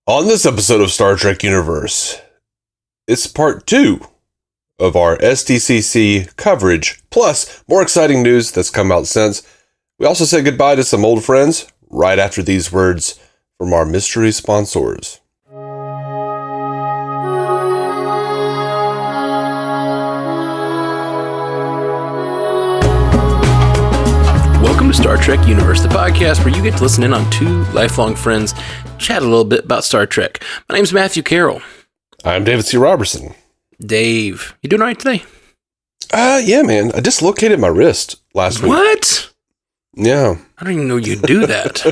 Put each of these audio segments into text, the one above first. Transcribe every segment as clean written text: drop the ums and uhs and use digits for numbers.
On this episode of Star Trek Universe, it's part 2 of our SDCC coverage, plus more exciting news that's come out since. We also say goodbye to some old friends right after these words from our mystery sponsors. Welcome to Star Trek Universe, the podcast where you get to listen in on two lifelong friends chat a little bit about Star Trek. My name's Matthew Carroll. I'm David C. Robertson. Dave, you doing all right today? Yeah, man. I dislocated my wrist last week. What? Yeah. I don't even know you do that.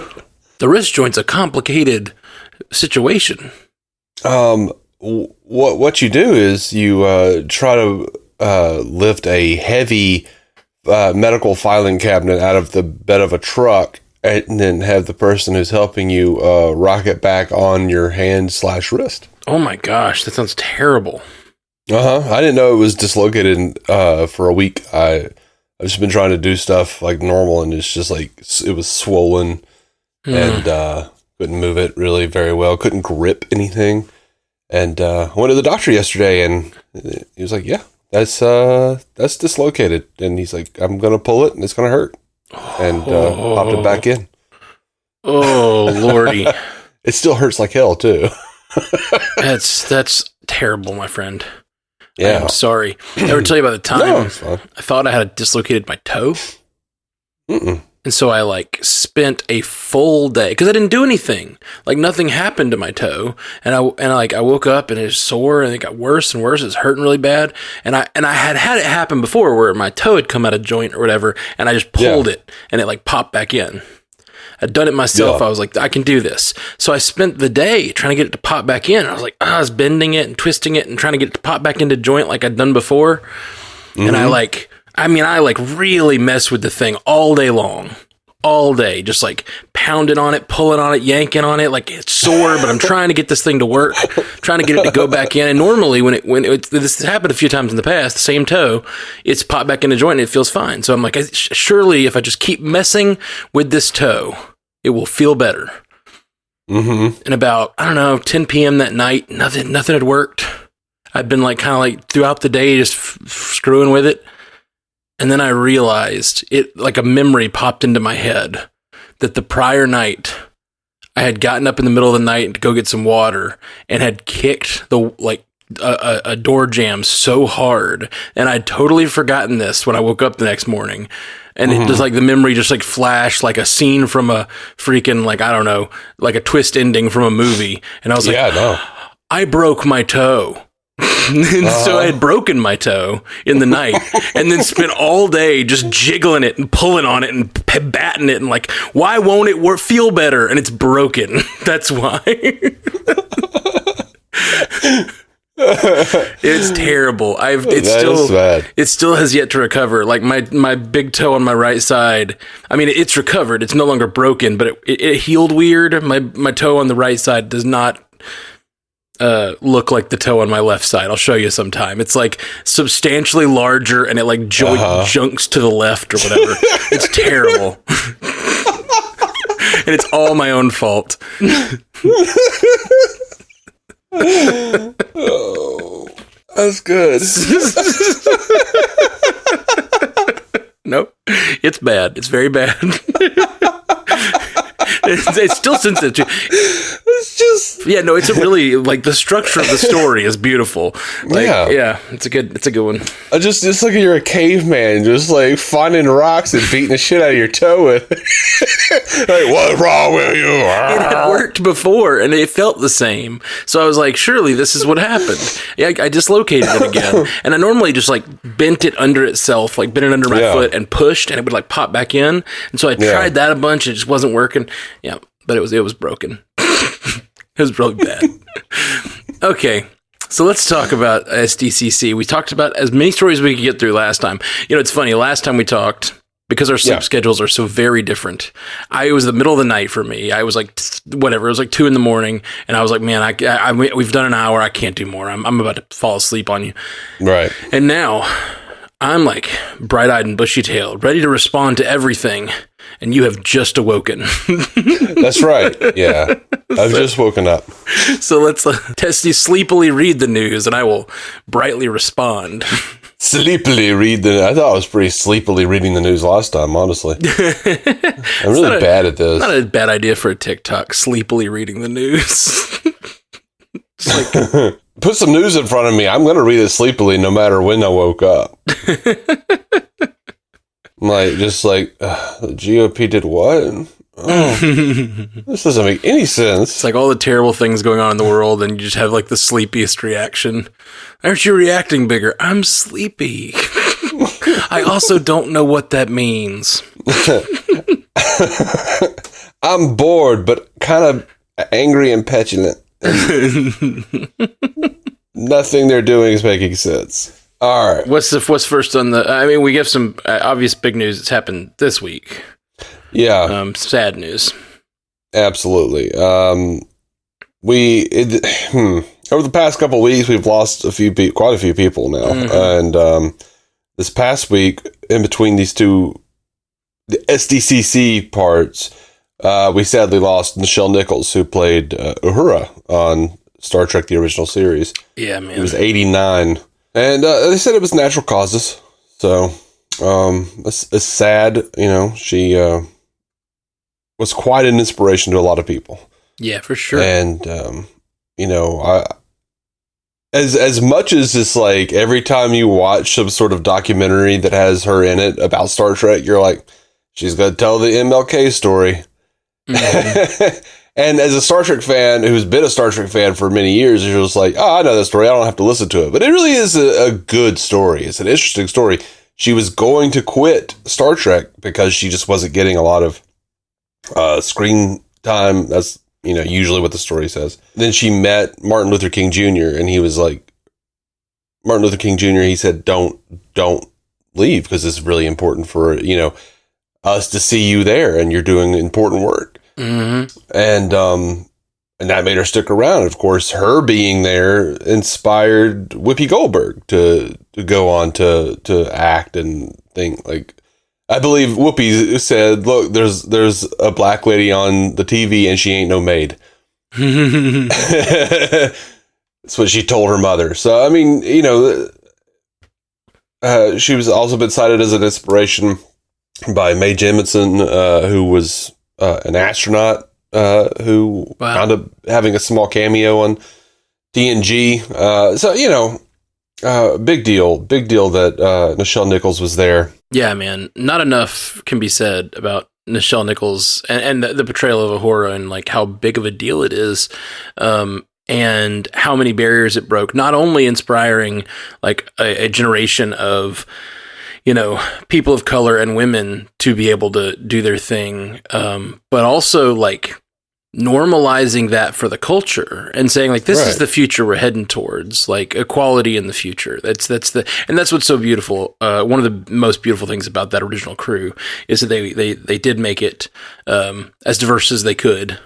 The wrist joint's a complicated situation. What you do is you try to lift a heavy medical filing cabinet out of the bed of a truck and then have the person who's helping you rock it back on your hand/wrist. Oh my gosh, that sounds terrible. I didn't know it was dislocated for a week. I've just been trying to do stuff like normal, and it's just like it was swollen and couldn't move it really very well. Couldn't grip anything. And I went to the doctor yesterday, and he was like, "Yeah, that's dislocated." And he's like, "I'm gonna pull it, and it's gonna hurt." And popped it back in. Oh lordy! It still hurts like hell too. That's terrible, my friend. Yeah, I'm sorry. Ever tell you about the time I thought I had dislocated my toe? Mm-mm. And so I spent a full day because I didn't do anything. Like nothing happened to my toe, and I woke up and it was sore and it got worse and worse. It was hurting really bad, and I had it happen before where my toe had come out of joint or whatever, and I just pulled it and it popped back in. I'd done it myself. Yeah. I was like, I can do this. So I spent the day trying to get it to pop back in. I was like, I was bending it and twisting it and trying to get it to pop back into joint like I'd done before. Mm-hmm. And I really mess with the thing all day long. All day, just pounding on it, pulling on it, yanking on it, like it's sore, but I'm trying to get this thing to work, trying to get it to go back in. And normally this has happened a few times in the past, the same toe, it's popped back in the joint and it feels fine. So I'm like, surely if I just keep messing with this toe, it will feel better. Mm-hmm. And about, 10 p.m. that night, nothing had worked. I'd been throughout the day just screwing with it. And then I realized it, a memory popped into my head that the prior night I had gotten up in the middle of the night to go get some water and had kicked a door jamb so hard. And I'd totally forgotten this when I woke up the next morning. And it just the memory just flashed like a scene from a freaking, a twist ending from a movie. And I was I broke my toe. And so I had broken my toe in the night and then spent all day just jiggling it and pulling on it and batting it and why won't it feel better? And it's broken. That's why. It's terrible. It still has yet to recover. My big toe on my right side. I mean, it's recovered. It's no longer broken, but it healed weird. My toe on the right side does not look like the toe on my left side. I'll show you sometime. It's substantially larger and it junks to the left or whatever. It's terrible. And it's all my own fault. Oh, that's good. Nope. It's bad. It's very bad. It's still sensitive. It's just it's a really the structure of the story is beautiful. It's a good one. It's like you're a caveman, just finding rocks and beating the shit out of your toe with. What's wrong with you? It had worked before and it felt the same. So I was like, surely this is what happened. Yeah, I dislocated it again, and I normally just bent it under itself, bent it under my foot and pushed, and it would pop back in. And so I tried that a bunch. It just wasn't working. Yeah, but it was broken. It was really bad. Okay, so let's talk about SDCC. We talked about as many stories as we could get through last time. It's funny. Last time we talked, because our sleep schedules are so very different, it was the middle of the night for me. I was whatever. It was 2 a.m, and I was like, man, we've done an hour. I can't do more. I'm about to fall asleep on you. Right. And now I'm bright-eyed and bushy-tailed, ready to respond to everything. and you have just awoken. That's right. Yeah. I've just woken up. So let's Testy sleepily read the news, and I will brightly respond. Sleepily read I thought I was pretty sleepily reading the news last time, honestly. I'm really bad at this. Not a bad idea for a TikTok, sleepily reading the news. Put some news in front of me. I'm going to read it sleepily no matter when I woke up. The GOP did what? Oh, this doesn't make any sense. It's like all the terrible things going on in the world, and you just have like the sleepiest reaction. Aren't you reacting bigger? I'm sleepy. I also don't know what that means. I'm bored, but kind of angry and petulant. Nothing they're doing is making sense. All right. What's first on the? I mean, we have some obvious big news that's happened this week. Yeah. Sad news. Absolutely. Over the past couple of weeks, we've lost quite a few people now, and this past week, in between these two, the SDCC parts, we sadly lost Nichelle Nichols, who played Uhura on Star Trek: The Original Series. Yeah, man. He was 89, and they said it was natural causes. So it's sad. She was quite an inspiration to a lot of people. Yeah, for sure. And as much as it's like every time you watch some sort of documentary that has her in it about Star Trek, you're like, she's going to tell the MLK story. Mm-hmm. And as a Star Trek fan who's been a Star Trek fan for many years, you're just like, oh, I know that story. I don't have to listen to it. But it really is a good story. It's an interesting story. She was going to quit Star Trek because she just wasn't getting a lot of screen time. That's usually what the story says. Then she met Martin Luther King Jr. and he was like, Martin Luther King Jr. He said, don't leave because it's really important for us to see you there and you're doing important work. Mm-hmm. And that made her stick around. Of course, her being there inspired Whoopi Goldberg to go on to act and think. Like, I believe Whoopi said, "Look, there's a black lady on the TV and she ain't no maid." That's what she told her mother. So, I mean, she was also been cited as an inspiration by Mae Jemison, who was an astronaut who wound up having a small cameo on TNG. Big deal that Nichelle Nichols was there. Yeah, man. Not enough can be said about Nichelle Nichols and the portrayal of Uhura and like how big of a deal it is, and how many barriers it broke. Not only inspiring like a generation of people of color and women to be able to do their thing, but also like normalizing that for the culture and saying like, this is the future we're heading towards, like equality in the future. That's what's so beautiful. One of the most beautiful things about that original crew is that they did make it, as diverse as they could.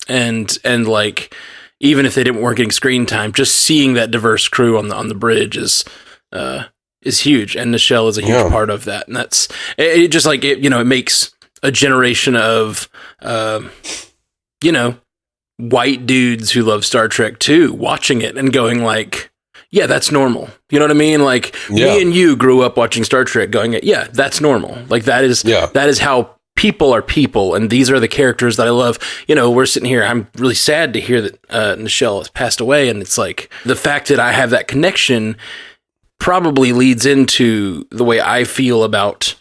And like, even if they weren't getting screen time, just seeing that diverse crew on the bridge is huge. And Nichelle is a huge part of that. And that's it just like, it makes a generation of, white dudes who love Star Trek too, watching it and going like, yeah, that's normal. You know what I mean? Like me and you grew up watching Star Trek going, yeah, that's normal. Like that is how people are people. And these are the characters that I love. We're sitting here. I'm really sad to hear that Nichelle has passed away. And it's like the fact that I have that connection probably leads into the way I feel about,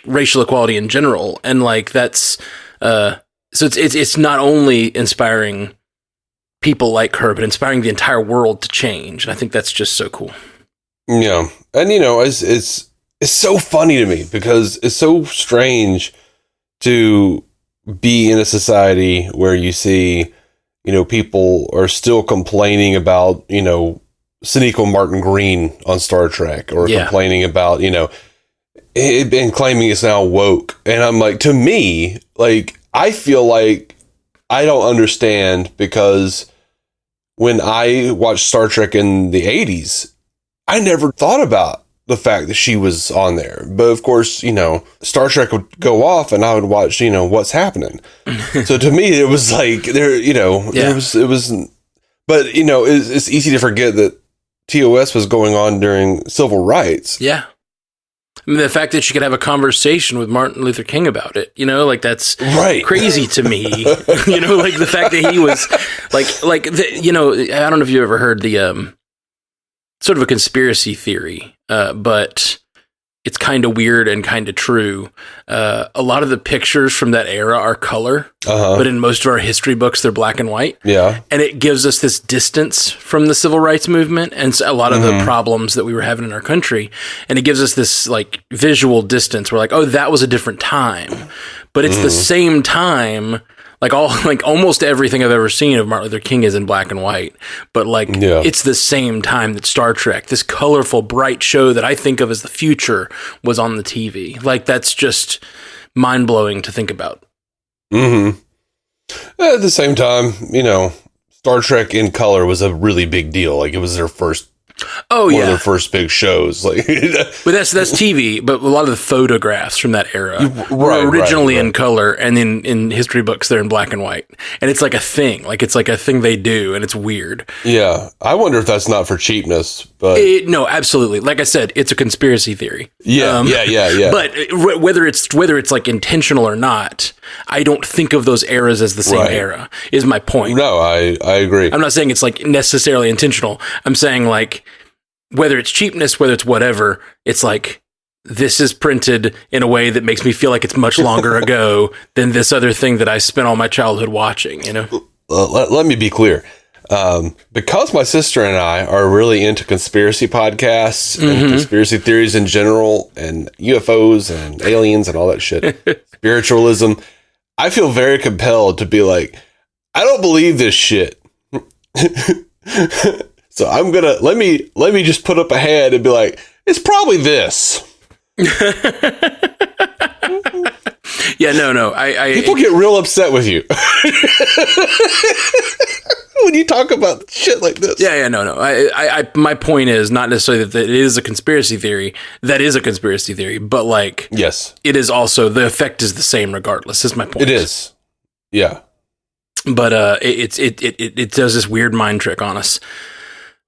racial equality in general. And like, that's, so it's not only inspiring people like her, but inspiring the entire world to change. And I think that's just so cool. Yeah. And it's so funny to me because it's so strange to be in a society where you see, people are still complaining about, Sinequa Martin Green on Star Trek or complaining about, and claiming it's now woke. And I'm like, to me, like, I feel like I don't understand because when I watched Star Trek in the 80s, I never thought about the fact that she was on there. But of course, Star Trek would go off and I would watch, what's happening. So to me, it was like there, it was, but it's easy to forget that TOS was going on during civil rights. Yeah. I mean, the fact that she could have a conversation with Martin Luther King about it, that's crazy to me. Like the fact that he was I don't know if you ever heard the, sort of a conspiracy theory, but it's kind of weird and kind of true. A lot of the pictures from that era are color, but in most of our history books, they're black and white. Yeah. And it gives us this distance from the civil rights movement and a lot of the problems that we were having in our country. And it gives us this like visual distance. We're like, oh, that was a different time, but it's the same time. Like almost everything I've ever seen of Martin Luther King is in black and white, but it's the same time that Star Trek, this colorful, bright show that I think of as the future, was on the TV. Like that's just mind blowing to think about. Mm-hmm. At the same time, Star Trek in color was a really big deal. Like it was their first. Oh, one of their first big shows. Like, but that's TV. But a lot of the photographs from that era were originally in color, and then in history books they're in black and white. And it's like a thing. Like it's like a thing they do, and it's weird. Yeah, I wonder if that's not for cheapness. But no, absolutely. Like I said, it's a conspiracy theory. Yeah, yeah. But whether it's like intentional or not, I don't think of those eras as the same era. Is my point. No, I agree. I'm not saying it's like necessarily intentional. I'm saying like, whether it's cheapness, whether it's whatever, it's like, this is printed in a way that makes me feel like it's much longer ago than this other thing that I spent all my childhood watching, Let me be clear. Because my sister and I are really into conspiracy podcasts and conspiracy theories in general and UFOs and aliens and all that shit, spiritualism, I feel very compelled to be like, I don't believe this shit. So I'm gonna let me just put up a hand and be like, it's probably this. Yeah, no. People get real upset with you when you talk about shit like this. Yeah, no. I my point is not necessarily that it is a conspiracy theory. That is a conspiracy theory, but like, yes, it is also the effect is the same regardless. Is my point. It is. Yeah, but it does this weird mind trick on us.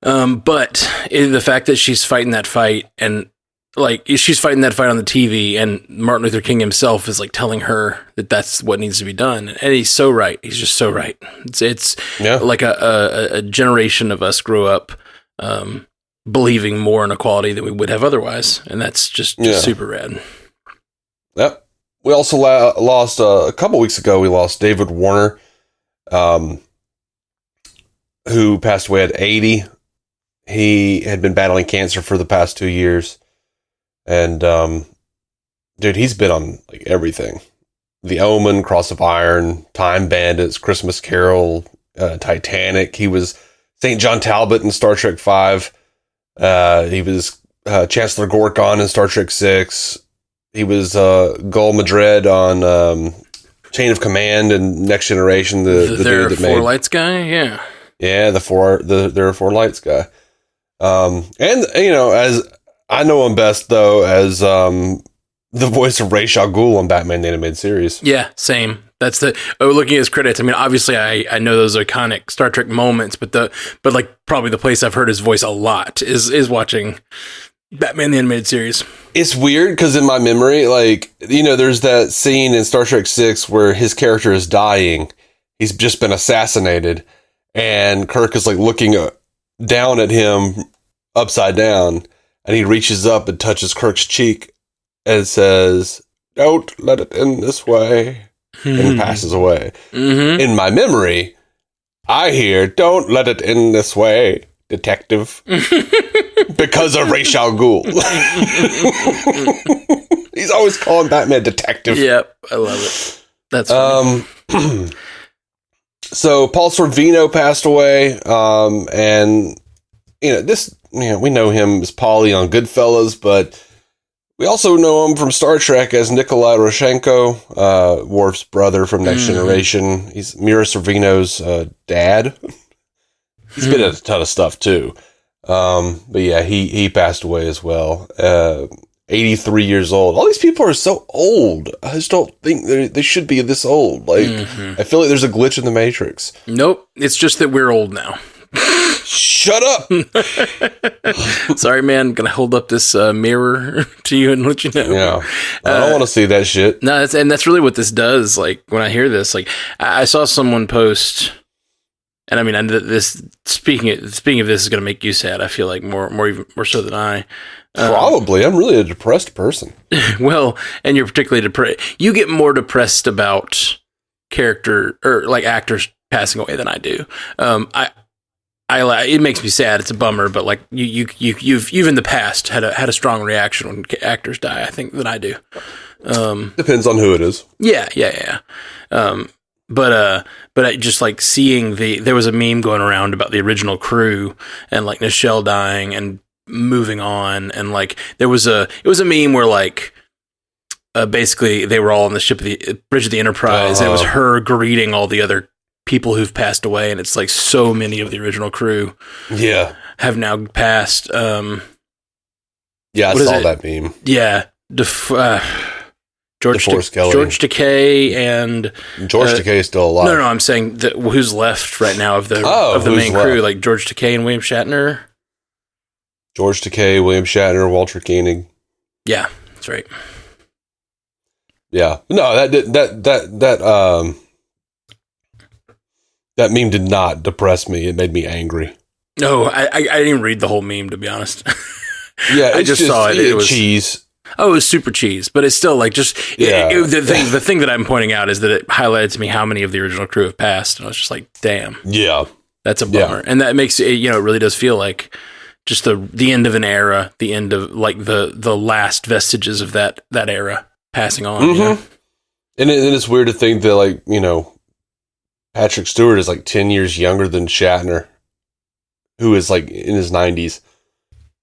But the fact that she's fighting that fight and like she's fighting that fight on the TV and Martin Luther King himself is like telling her that that's what needs to be done. And he's so right. He's just so right. It's like a generation of us grew up, believing more in equality than we would have otherwise. And that's just super rad. Yep. We also lost a couple weeks ago. We lost David Warner, who passed away at 80. He had been battling cancer for the past 2 years. And, dude, he's been on like everything. The Omen, Cross of Iron, Time Bandits, Christmas Carol, Titanic. He was St. John Talbot in Star Trek V. He was Chancellor Gorkon in Star Trek VI. He was Gul Madred on Chain of Command and Next Generation. The There dude that Are Four made Lights guy, yeah. Yeah, There Are Four Lights guy. And as I know him best though as the voice of Ra's al Ghul on Batman the Animated Series. Yeah, same. That's looking at his credits. I mean, obviously, I know those iconic Star Trek moments, but like probably the place I've heard his voice a lot is watching Batman the Animated Series. It's weird because in my memory, like there's that scene in Star Trek VI where his character is dying. He's just been assassinated, and Kirk is like looking down at him upside down, and he reaches up and touches Kirk's cheek and says, "Don't let it end this way," and passes away. Mm-hmm. In my memory, I hear, "Don't let it end this way, detective," because of Ra's al Ghul. He's always calling Batman detective. Yep, I love it. That's funny. So Paul Sorvino passed away, and we know him as Paulie on Goodfellas, but we also know him from Star Trek as Nikolai Roshenko, Worf's brother from Next Generation. He's Mira Sorvino's dad. He's been in a ton of stuff too. But yeah, he passed away as well. 83 years old. All these people are so old. I just don't think they should be this old. Like, I feel like there's a glitch in the Matrix. Nope. It's just that we're old now. Shut up. Sorry, man. I'm going to hold up this mirror to you and let you know. Yeah. I don't want to see that shit. No, that's really what this does. Like, when I hear this, like, I saw someone post, and I mean, this speaking of this is going to make you sad. I feel like more so than I. Probably. I'm really a depressed person. Well, and you're particularly depressed. You get more depressed about character or like actors passing away than I do. It makes me sad. It's a bummer, but like you've in the past had a strong reaction when actors die, I think, than I do. Depends on who it is. Yeah. But I just like seeing there was a meme going around about the original crew and like Nichelle dying and moving on, and like it was a meme where like basically they were all on the ship of the bridge of the Enterprise, and it was her greeting all the other people who've passed away, and it's like so many of the original crew have now passed. I saw that meme. George Takei and George Takei is still alive. No, I'm saying that who's left right now of the main crew, like George Takei and William Shatner. George Takei, William Shatner, Walter Koenig. Yeah, that's right. Yeah, no, that meme did not depress me. It made me angry. No, I didn't even read the whole meme, to be honest. Yeah, I just saw it. It was cheese. Oh, it was super cheese, but it's still like just the thing that I'm pointing out is that it highlighted to me how many of the original crew have passed, and I was just like, damn. Yeah, that's a bummer, and that makes it. It really does feel like just the end of an era, the end of like the last vestiges of that era passing on. Mm-hmm. You know? And it's weird to think that, like, Patrick Stewart is like 10 years younger than Shatner, who is like in his 90s.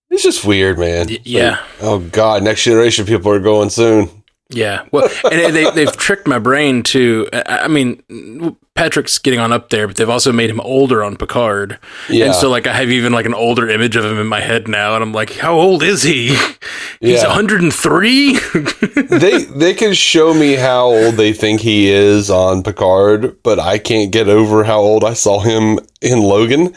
It's just weird, man. Yeah. Like, oh God, next generation people are going soon. Yeah. Well, and they've tricked my brain to. I mean, Patrick's getting on up there, but they've also made him older on Picard. Yeah. And so, like, I have even like an older image of him in my head now, and I'm like, how old is he? He's 103. They can show me how old they think he is on Picard, but I can't get over how old I saw him in Logan.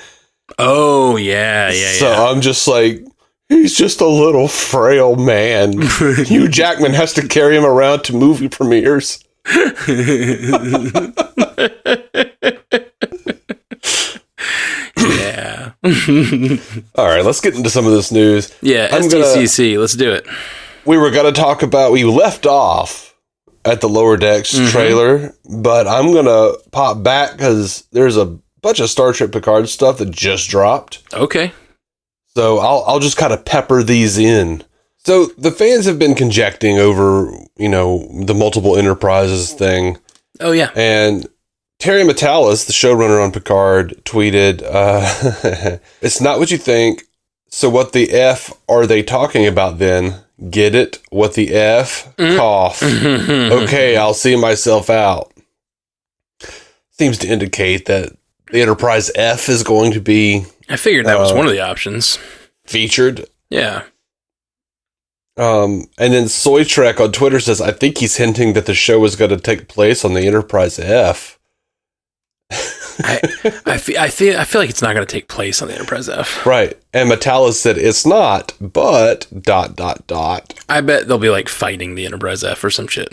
Oh yeah. So I'm just like, he's just a little frail man. Hugh Jackman has to carry him around to movie premieres. Yeah. All right, let's get into some of this news. Yeah, SDCC, let's do it. We were going to talk about, we left off at the Lower Decks trailer, but I'm going to pop back because there's a bunch of Star Trek Picard stuff that just dropped. Okay. So I'll just kind of pepper these in. So the fans have been conjecting over, the multiple Enterprises thing. Oh, yeah. And Terry Matalas, the showrunner on Picard, tweeted, it's not what you think. So what the F are they talking about then? Get it? What the F? Cough. Okay, I'll see myself out. Seems to indicate that the Enterprise F is going to be... I figured that was one of the options. Featured. Yeah. And then Soy Trek on Twitter says, I think he's hinting that the show is going to take place on the Enterprise F. I feel like it's not going to take place on the Enterprise F. Right. And Matalas said it's not, but ... I bet they'll be like fighting the Enterprise F or some shit.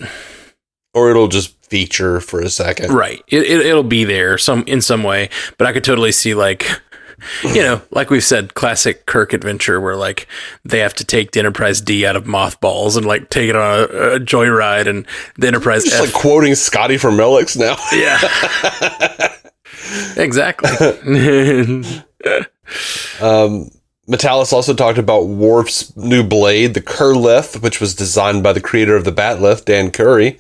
Or it'll just feature for a second. Right. It'll be there in some way, but I could totally see like, like we've said, classic Kirk adventure where like they have to take the Enterprise D out of mothballs and like take it on a joyride, and the Enterprise just F. Like quoting Scotty from Melix now. Yeah. Exactly. Matalas also talked about Worf's new blade, the Kurlith, which was designed by the creator of the Batleth, Dan Curry.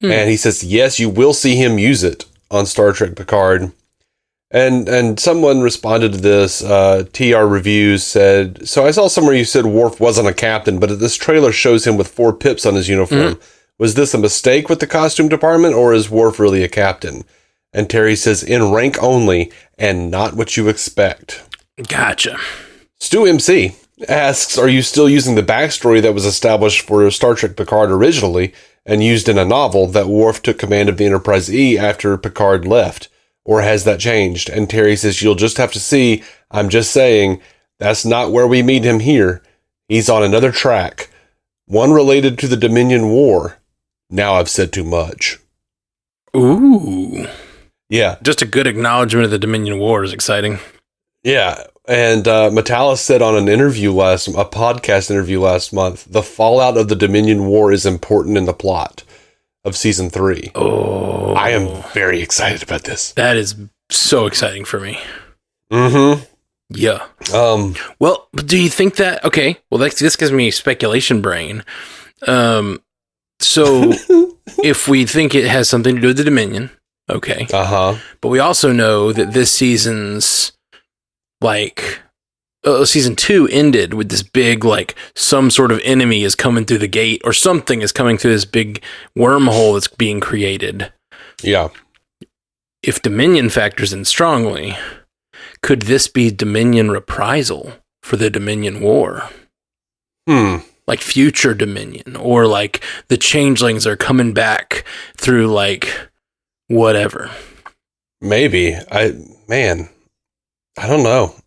And he says, yes, you will see him use it on Star Trek Picard. And someone responded to this. TR Reviews said, so I saw somewhere you said Worf wasn't a captain, but this trailer shows him with 4 pips on his uniform. Was this a mistake with the costume department, or is Worf really a captain? And Terry says, in rank only, and not what you expect. Gotcha. Stu MC asks, are you still using the backstory that was established for Star Trek Picard originally and used in a novel that Worf took command of the Enterprise E after Picard left? Or has that changed? And Terry says, you'll just have to see. I'm just saying, that's not where we meet him here. He's on another track. One related to the Dominion War. Now I've said too much. Ooh. Yeah. Just a good acknowledgement of the Dominion War is exciting. Yeah. And Metalis said on a podcast interview last month, the fallout of the Dominion War is important in the plot of season 3. Oh. I am very excited about this. That is so exciting for me. Mm-hmm. Yeah. Well, do you think that... Okay, well, this gives me speculation brain. So, if we think it has something to do with the Dominion, okay. Uh-huh. But we also know that this season's, season 2 ended with this big, some sort of enemy is coming through the gate, or something is coming through this big wormhole that's being created. Yeah. If Dominion factors in strongly... Could this be Dominion reprisal for the Dominion War? Like future Dominion, or the changelings are coming back through whatever. Maybe. I don't know.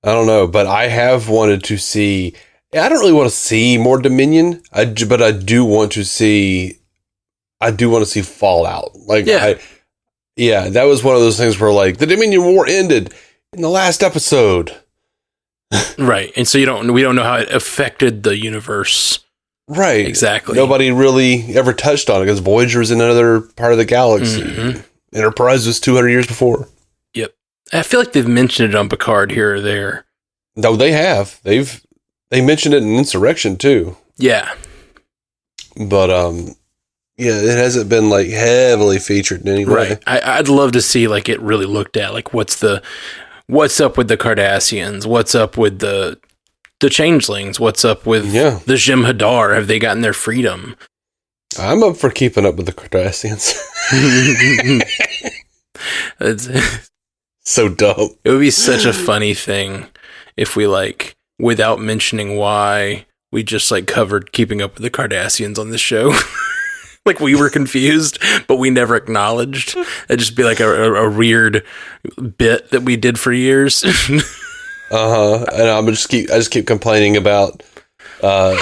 But I have wanted to see. I don't really want to see more Dominion. But I do want to see. I do want to see Fallout. Yeah, that was one of those things where the Dominion War ended in the last episode. Right. And so we don't know how it affected the universe. Right. Exactly. Nobody really ever touched on it because Voyager is in another part of the galaxy. Mm-hmm. Enterprise was 200 years before. Yep. I feel like they've mentioned it on Picard here or there. No, they have. They mentioned it in Insurrection too. Yeah. But yeah, it hasn't been heavily featured in any way. Right. I'd love to see it really looked at. What's up with the Cardassians? What's up with the changelings? What's up with the Jem'Hadar? Have they gotten their freedom? I'm up for keeping up with the Cardassians. It's so dumb. It would be such a funny thing if we without mentioning why we just covered keeping up with the Cardassians on this show. We were confused, but we never acknowledged. It'd just be a weird bit that we did for years. And I just keep complaining about, how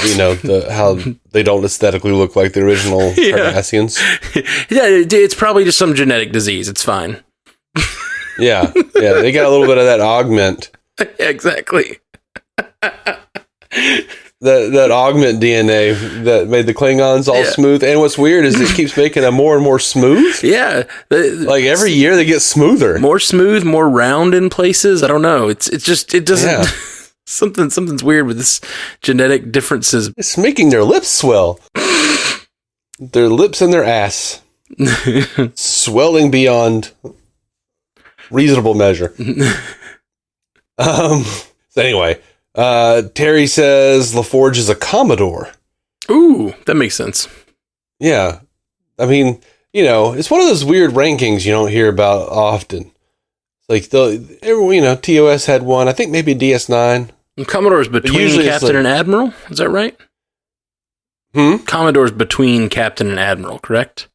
they don't aesthetically look like the original Cardassians. Yeah, it's probably just some genetic disease. It's fine. Yeah, they got a little bit of that augment. Exactly. That augment DNA that made the Klingons all smooth. And what's weird is it keeps making them more and more smooth. Yeah. Every year they get smoother. More smooth, more round in places. I don't know. It doesn't... Yeah. Something's weird with this genetic differences. It's making their lips swell. Their lips and their ass. Swelling beyond reasonable measure. So anyway... Terry says LaForge is a Commodore. Ooh, that makes sense. Yeah. I mean, it's one of those weird rankings you don't hear about often. TOS had one. I think maybe DS9. And Commodore's between Captain and Admiral. Is that right? Commodore's between Captain and Admiral, correct?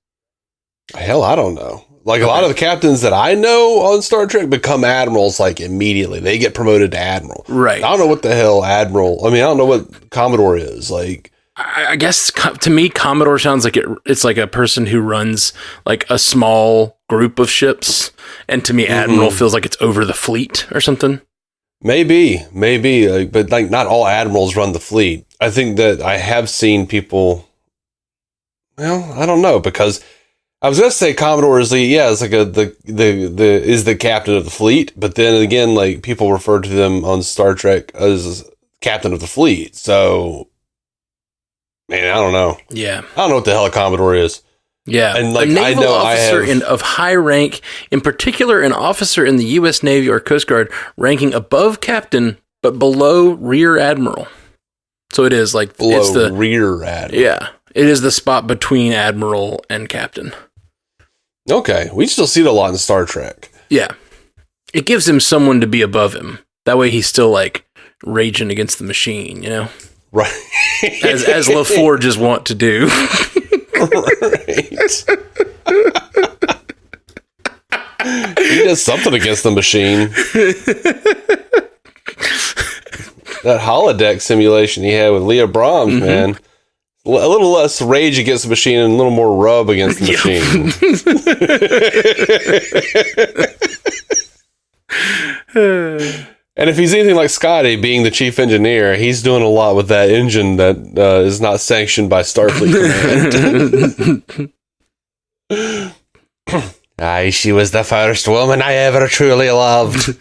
Hell, I don't know. A lot of the captains that I know on Star Trek become admirals immediately. They get promoted to admiral. Right. I don't know what the hell admiral. I don't know what Commodore is. I guess to me, Commodore sounds like it's like a person who runs a small group of ships, and to me, admiral feels like it's over the fleet or something. Maybe, but not all admirals run the fleet. I think that I have seen people. Well, I don't know because. I was gonna say Commodore is is the captain of the fleet, but then again, people refer to them on Star Trek as captain of the fleet. So, man, I don't know. Yeah, I don't know what the hell a Commodore is. Yeah, and a naval officer of high rank, in particular, an officer in the U.S. Navy or Coast Guard, ranking above captain but below rear admiral. So it is below it's the rear admiral. Yeah, it is the spot between admiral and captain. Okay, we still see it a lot in Star Trek. Yeah. It gives him someone to be above him. That way he's still like raging against the machine, you know? Right. As LaForges want to do. Right. He does something against the machine. That holodeck simulation he had with Leah Brahms, man. A little less rage against the machine and a little more rub against the machine. And if he's anything like Scotty, being the chief engineer, he's doing a lot with that engine that is not sanctioned by Starfleet Command. Aye, she was the first woman I ever truly loved.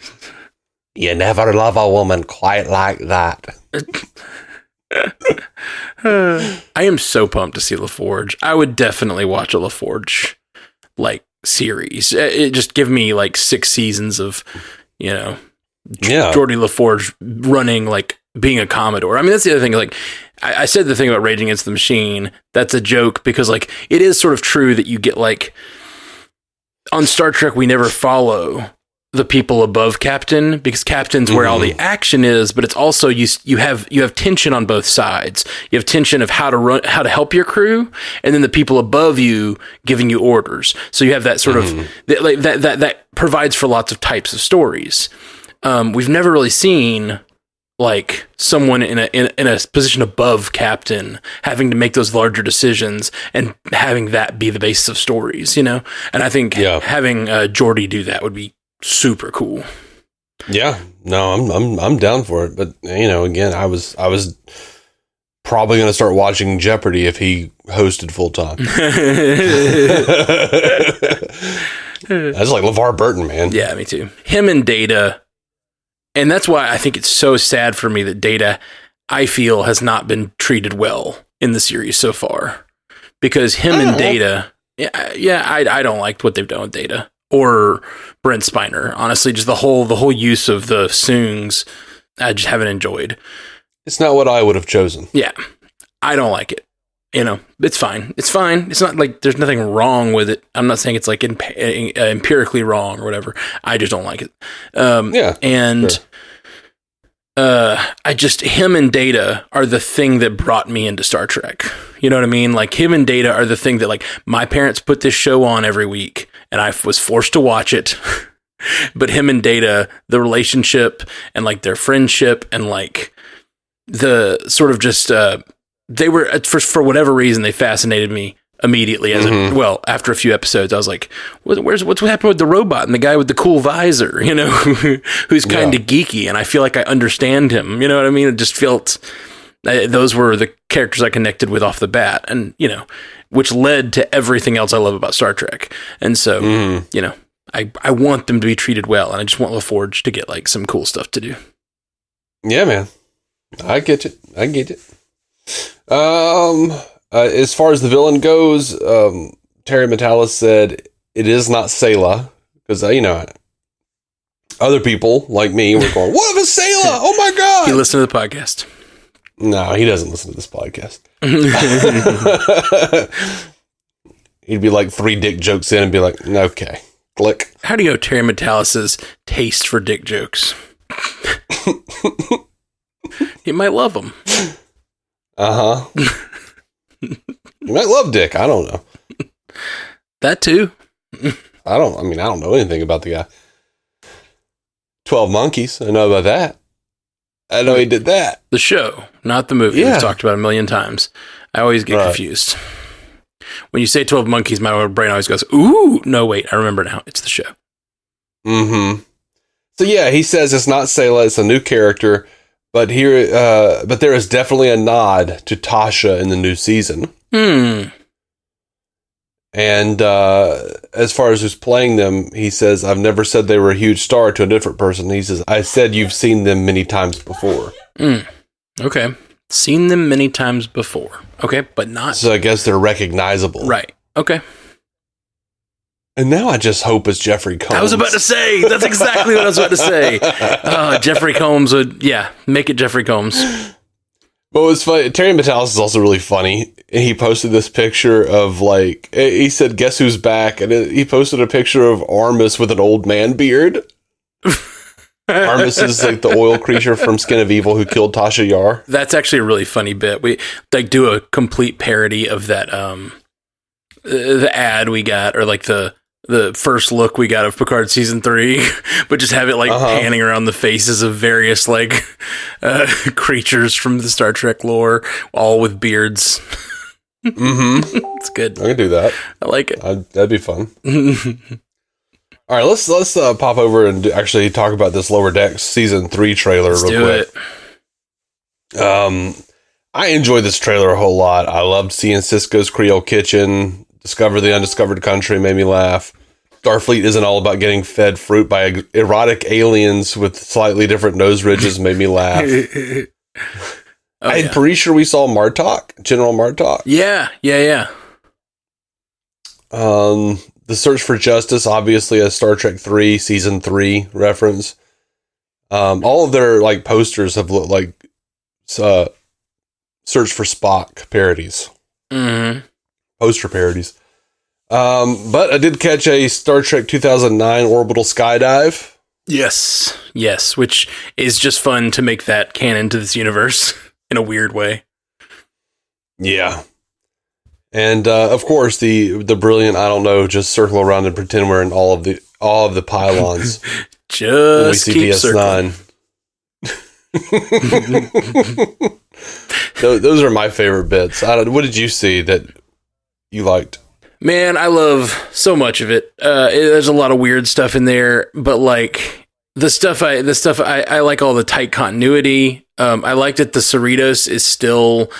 You never love a woman quite like that. I am so pumped to see LaForge. I would definitely watch a LaForge like series. It just give me like 6 seasons of, you know, Geordi LaForge running, like being a Commodore. I mean, that's the other thing. Like I said, the thing about Rage Against the Machine, that's a joke because like it is sort of true that you get like on Star Trek, we never follow the people above Captain because Captain's where all the action is, but it's also you have tension on both sides. You have tension of how to help your crew, and then the people above you giving you orders. So you have that sort of that provides for lots of types of stories. We've never really seen like someone in a position above Captain having to make those larger decisions and having that be the basis of stories, you know. And I think having Geordi do that would be super cool. Yeah, no, I'm down for it. But you know, again, I was probably going to start watching Jeopardy if he hosted full time. That's like LeVar Burton, man. Yeah, me too. Him and Data, and that's why I think it's so sad for me that Data, I feel, has not been treated well in the series so far. Because him and Data, I don't like what they've done with Data. Or Brent Spiner. Honestly, just the whole use of the Soongs, I just haven't enjoyed. It's not what I would have chosen. Yeah. I don't like it. You know, it's fine. It's fine. It's not like there's nothing wrong with it. I'm not saying it's like empirically wrong or whatever. I just don't like it. I just, him and Data are the thing that brought me into Star Trek. You know what I mean? Like him and Data are the thing that like my parents put this show on every week and I was forced to watch it. But him and Data, the relationship and like their friendship and like the sort of just, they were, for whatever reason, they fascinated me immediately after a few episodes. I was like, what's what happened with the robot and the guy with the cool visor, you know, who's kind of geeky, and I feel like I understand him, you know what I mean? It just felt those were the characters I connected with off the bat, and you know, which led to everything else I love about Star Trek. And so you know, I want them to be treated well, and I just want LaForge to get like some cool stuff to do. Yeah, man, I get it. As far as the villain goes, Terry Matalas said it is not Sayla, because you know, other people like me were going, "What if it's Sayla? Oh my god!" He listened to the podcast. No, he doesn't listen to this podcast. He'd be like 3 dick jokes in and be like, "Okay, click." How do you know Terry Matalas's taste for dick jokes? He might love them. You might love Dick. I don't know. That too. I don't know anything about the guy. 12 Monkeys. I know about that. I know he did that. The show, not the movie. Yeah. We've talked about it a million times. I always get confused. When you say 12 Monkeys, my brain always goes, ooh, no, wait, I remember now. It's the show. So yeah, he says it's not Sayla, it's a new character. But but there is definitely a nod to Tasha in the new season. And as far as who's playing them, he says, "I've never said they were a huge star to a different person." He says, "I said you've seen them many times before." Okay, seen them many times before. Okay, but not. So I guess they're recognizable, right? Okay. And now I just hope it's Jeffrey Combs. I was about to say, that's exactly what I was about to say. Jeffrey Combs would, make it Jeffrey Combs. But what's funny, Terry Matalas is also really funny. He posted this picture of like, he said, "Guess who's back?" And he posted a picture of Armus with an old man beard. Armis is like the oil creature from Skin of Evil who killed Tasha Yar. That's actually a really funny bit. We like do a complete parody of that the ad we got, or like the first look we got of Picard season 3, but just have it like panning around the faces of various like creatures from the Star Trek lore, all with beards. It's good. I can do that. I like it. That'd be fun. All right, let's pop over and actually talk about this Lower Decks season 3 trailer real quick. I enjoyed this trailer a whole lot. I loved seeing Sisko's Creole Kitchen. Discover the Undiscovered Country made me laugh. Starfleet isn't all about getting fed fruit by erotic aliens with slightly different nose ridges made me laugh. I'm pretty sure we saw Martok, General Martok. Yeah. The Search for Justice, obviously a Star Trek 3 season 3 reference. All of their like posters have looked like Search for Spock parodies. Poster parodies. But I did catch a Star Trek 2009 orbital skydive. Yes, which is just fun to make that canon to this universe in a weird way. Yeah. And of course the brilliant, I don't know, just circle around and pretend we're in all of the pylons. Just when we keep see DS9. Those are my favorite bits. What did you see that you liked? Man, I love so much of it. There's a lot of weird stuff in there, but like the stuff I like all the tight continuity. I like that the Cerritos is still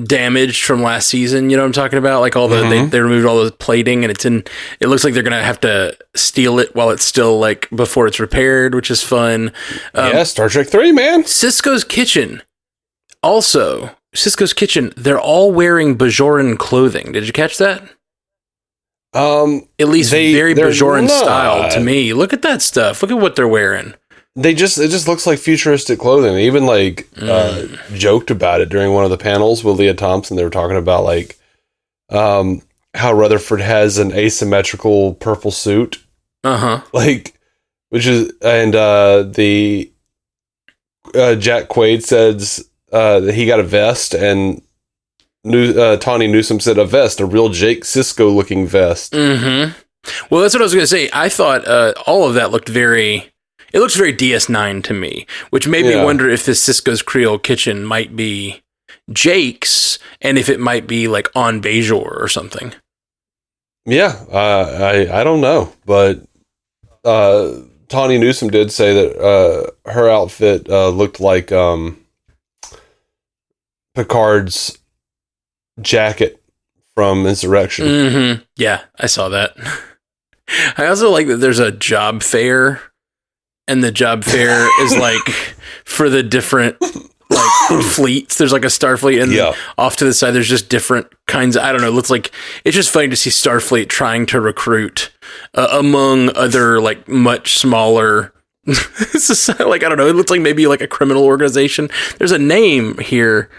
damaged from last season. You know what I'm talking about? Like all the they removed all the plating, and it looks like they're gonna have to steal it while it's still like before it's repaired, which is fun. Yeah, Star Trek 3, man. Sisko's Kitchen. Also, Sisko's Kitchen, they're all wearing Bajoran clothing. Did you catch that? At least very Bajoran style to me. Look at that stuff. Look at what they're wearing. It just looks like futuristic clothing. They even like joked about it during one of the panels with Leah Thompson. They were talking about like how Rutherford has an asymmetrical purple suit. Like, which is, and the Jack Quaid says that he got a vest, and Tawny Newsome said a vest, a real Jake Sisko looking vest. Well, that's what I was going to say. I thought all of that looked it looks very DS9 to me, which made me wonder if this Sisko's Creole Kitchen might be Jake's, and if it might be like on Bajor or something. Yeah, I don't know, but Tawny Newsome did say that her outfit looked like Picard's jacket from Insurrection. Yeah, I saw that. I also like that there's a job fair, and the job fair is like for the different like fleets. There's like a Starfleet, and off to the side there's just different kinds. I don't know. It looks like it's just funny to see Starfleet trying to recruit among other like much smaller. Like I don't know. It looks like maybe like a criminal organization. There's a name here.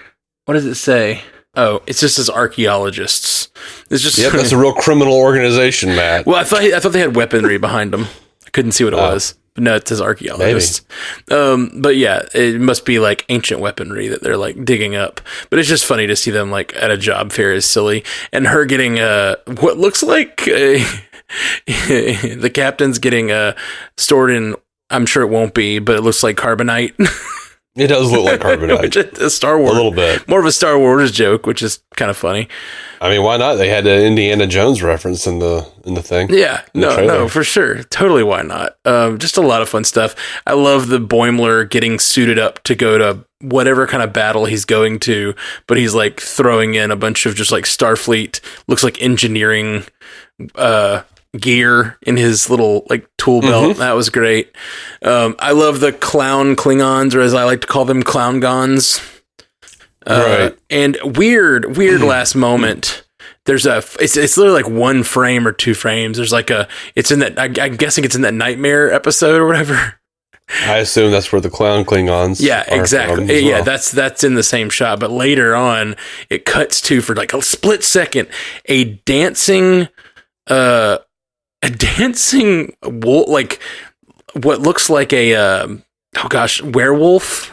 What does it say? Oh, it's just as archaeologists. It's just that's a real criminal organization, Matt. Well, I thought they had weaponry behind them. I couldn't see what it was. But no, it says archaeologists. But yeah, it must be like ancient weaponry that they're like digging up. But it's just funny to see them like at a job fair is silly, and her getting what looks like the captain's getting stored in. I'm sure it won't be, but it looks like carbonite. It does look like carbonite. A Star Wars. A little bit. More of a Star Wars joke, which is kind of funny. I mean, why not? They had an Indiana Jones reference in the thing. Yeah, no, for sure. Totally, why not? Just a lot of fun stuff. I love the Boimler getting suited up to go to whatever kind of battle he's going to, but he's like throwing in a bunch of just like Starfleet, looks like engineering gear in his little like tool belt. That was great. I love the clown Klingons, or as I like to call them, clown-gons. Right. And weird last moment. There's it's literally like one frame or two frames. There's like it's in that, I'm guessing it's in that Nightmare episode or whatever. I assume that's where the clown Klingons. Yeah, exactly. Yeah, that's in the same shot. But later on, it cuts to, for like a split second, a dancing wolf, like what looks like a werewolf.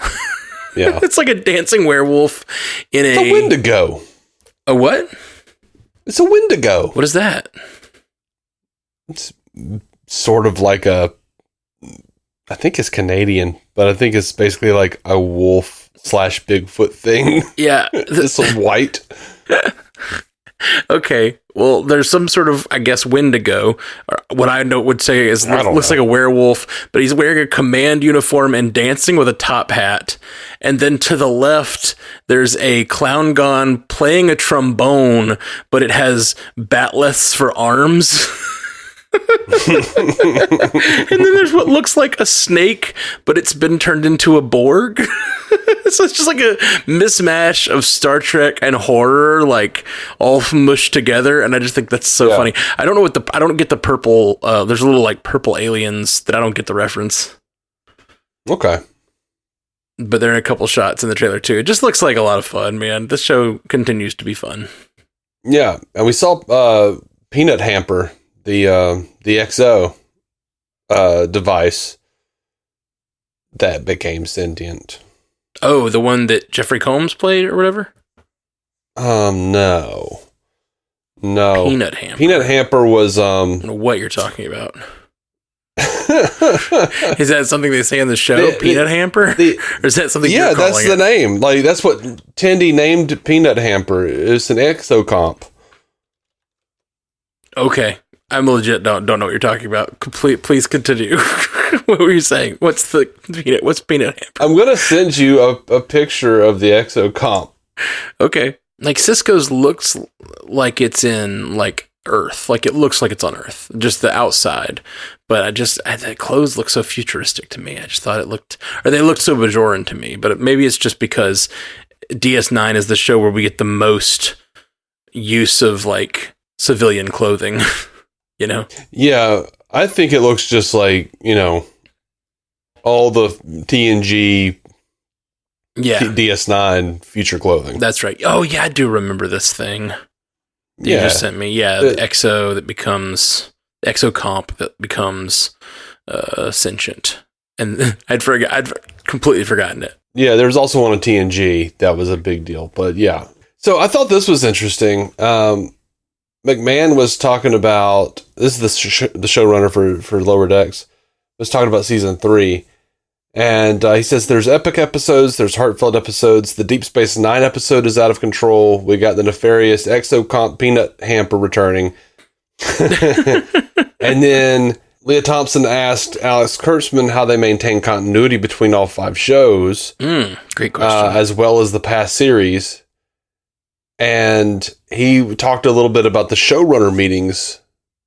Yeah. It's like a dancing werewolf in It's a Wendigo. A what? It's a Wendigo. What is that? It's sort of like I think it's Canadian, but I think it's basically like a wolf / Bigfoot thing. Yeah. It's white. Okay. Well, there's some sort of, I guess, Wendigo. Or what I would say is looks like a werewolf, but he's wearing a command uniform and dancing with a top hat. And then to the left, there's a clown gon playing a trombone, but it has batleths for arms. And then there's what looks like a snake, but it's been turned into a Borg. So it's just like a mismatch of Star Trek and horror, like all mushed together. And I just think that's so funny. I don't know I don't get the purple. There's a little like purple aliens that I don't get the reference. Okay. But there are a couple shots in the trailer too. It just looks like a lot of fun, man. This show continues to be fun. Yeah. And we saw Peanut Hamper, the XO device that became sentient. Oh, the one that Jeffrey Combs played or whatever? No. Peanut Hamper. Peanut Hamper was I don't know what you're talking about. Is that something they say on the show? Peanut Hamper? Or is that something you're calling that's the name. Like that's what Tandy named Peanut Hamper. It's an exo comp. Okay. I'm legit don't know what you're talking about. Please continue. What were you saying? What's Peanut Hamper? I'm gonna send you a picture of the exo comp. Okay. Like Cisco's looks like it's in like Earth. Like it looks like it's on Earth. Just the outside. But the clothes look so futuristic to me. I just thought they looked so Bajoran to me. But maybe it's just because DS9 is the show where we get the most use of like civilian clothing. You know? Yeah, I think it looks just like, all the TNG DS9 future clothing. That's right. Oh, yeah, I do remember this thing that you just sent me. Yeah, the Exo that becomes... Exo comp that becomes sentient. And I'd completely forgotten it. Yeah, there was also one on TNG that was a big deal. But yeah. So I thought this was interesting. McMahon was talking about, this is the showrunner for Lower Decks, was talking about season 3. And he says there's epic episodes, there's heartfelt episodes. The Deep Space Nine episode is out of control. We got the nefarious exocomp Peanut Hamper returning. And then Leah Thompson asked Alex Kurtzman how they maintain continuity between all 5 shows. Great question. As well as the past series. And he talked a little bit about the showrunner meetings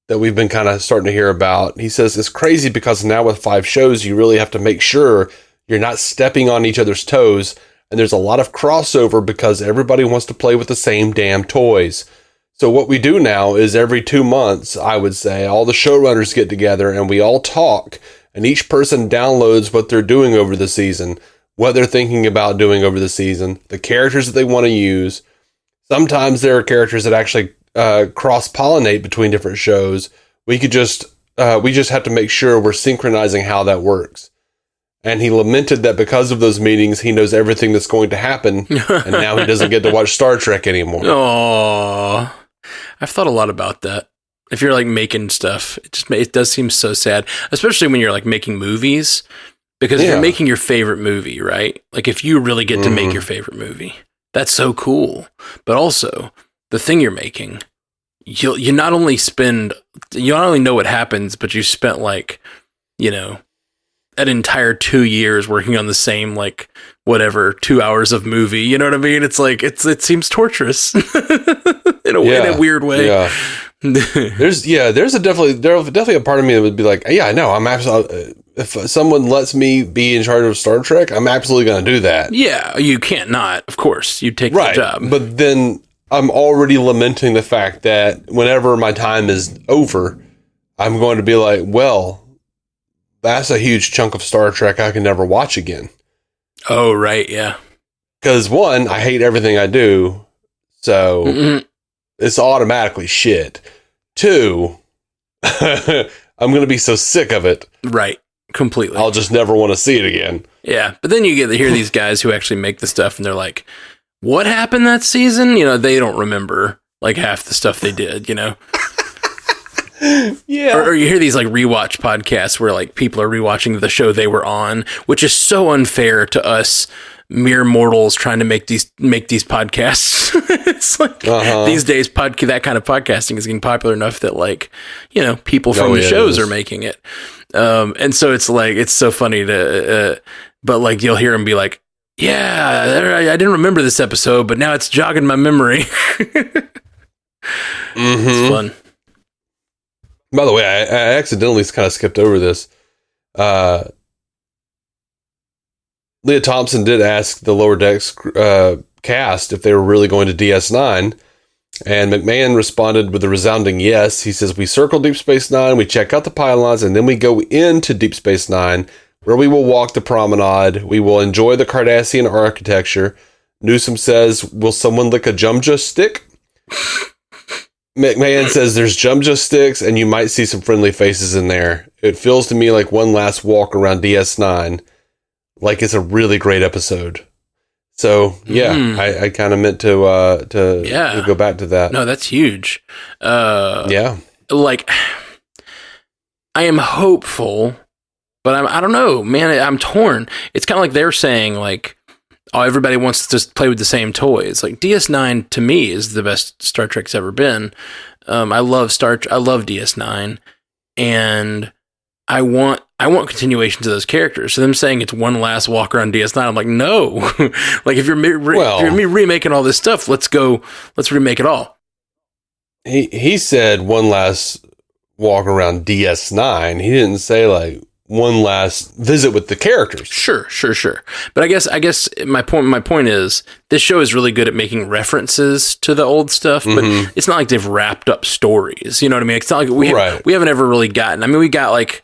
that we've been kind of starting to hear about. He says it's crazy because now with 5 shows, you really have to make sure you're not stepping on each other's toes. And there's a lot of crossover because everybody wants to play with the same damn toys. So what we do now is every 2 months, I would say, all the showrunners get together and we all talk. And each person downloads what they're doing over the season, what they're thinking about doing over the season, the characters that they want to use. Sometimes there are characters that actually cross-pollinate between different shows. We just have to make sure we're synchronizing how that works. And he lamented that because of those meetings, he knows everything that's going to happen, and now he doesn't get to watch Star Trek anymore. Oh, I've thought a lot about that. If you're like making stuff, it does seem so sad, especially when you're like making movies, because if you're making your favorite movie, right? Like if you really get to make your favorite movie, that's so cool. But also, the thing you're making, you not only know what happens, but you spent like, an entire 2 years working on the same, like, whatever, 2 hours of movie. You know what I mean? It's like, it seems torturous in a weird way. Yeah. There's definitely a part of me that would be like, yeah, I know. I'm absolutely, if someone lets me be in charge of Star Trek, I'm absolutely going to do that. Yeah. You can't not, of course. You take the job. But then I'm already lamenting the fact that whenever my time is over, I'm going to be like, well, that's a huge chunk of Star Trek I can never watch again. Oh, right, yeah. Because one, I hate everything I do, so it's automatically shit. 2, I'm going to be so sick of it. Right. Completely. I'll just never want to see it again. Yeah, but then you get to hear these guys who actually make the stuff, and they're like, "What happened that season?" You know, they don't remember like half the stuff they did. You know. Yeah. Or you hear these like rewatch podcasts where like people are rewatching the show they were on, which is so unfair to us mere mortals trying to make these podcasts. It's like these days that kind of podcasting is getting popular enough that like, you know, people from the shows are making it. And so it's like, it's so funny to, but like you'll hear them be like, yeah, I didn't remember this episode, but now it's jogging my memory. It's fun. By the way, I accidentally kind of skipped over this. Leah Thompson did ask the Lower Decks cast if they were really going to DS9, and McMahon responded with a resounding yes. He says, "We circle Deep Space Nine, we check out the pylons, and then we go into Deep Space Nine, where we will walk the promenade. We will enjoy the Cardassian architecture." Newsom says, "Will someone lick a Jumja stick?" McMahon says, "There's Jumja sticks, and you might see some friendly faces in there. It feels to me like one last walk around DS9. Like it's a really great episode." So yeah, I kind of meant to go back to that. No, that's huge. Yeah, like I am hopeful, but I don't know, man. I'm torn. It's kind of like they're saying like, oh, everybody wants to play with the same toys. Like DS9 to me is the best Star Trek's ever been. I love DS9, and I want continuations of those characters. So them saying it's one last walk around DS9, I'm like, no. Like if you're remaking all this stuff, let's remake it all. He said one last walk around DS9. He didn't say like one last visit with the characters. Sure. But I guess my point is this show is really good at making references to the old stuff, but it's not like they've wrapped up stories. You know what I mean? It's not like we haven't ever really gotten. I mean, we got like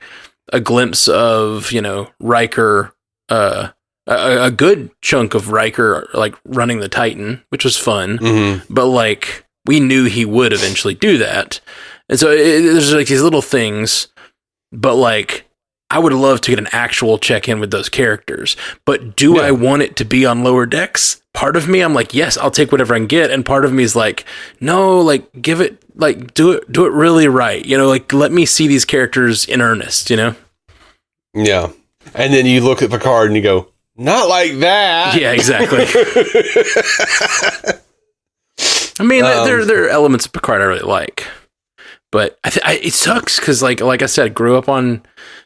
a glimpse of, you know, Riker, a good chunk of Riker like running the Titan, which was fun. But like we knew he would eventually do that, and so there's like these little things. But like, I would love to get an actual check-in with those characters, but do I want it to be on Lower Decks? Part of me, I'm like, yes, I'll take whatever I can get. And part of me is like, no, like give it, like do it really right. You know, like let me see these characters in earnest, you know? Yeah. And then you look at Picard and you go, not like that. Yeah, exactly. I mean, there are elements of Picard I really like, but it sucks. Cause like I said, grew up on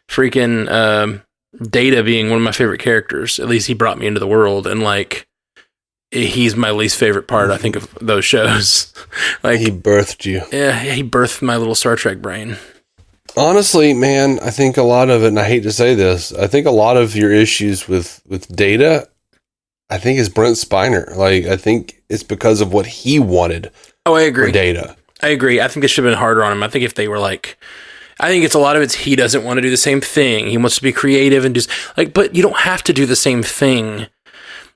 freaking Data being one of my favorite characters. At least he brought me into the world, and like he's my least favorite part, I think, of those shows. Like he birthed you. Yeah, he birthed my little Star Trek brain. Honestly, man, I think a lot of it, and I hate to say this, I think a lot of your issues with Data, I think is Brent Spiner. Like I think it's because of what he wanted. Oh, I agree. For Data. I agree. I think it should have been harder on him. I think if they were like, I think it's a lot of it's he doesn't want to do the same thing. He wants to be creative and just like, but you don't have to do the same thing.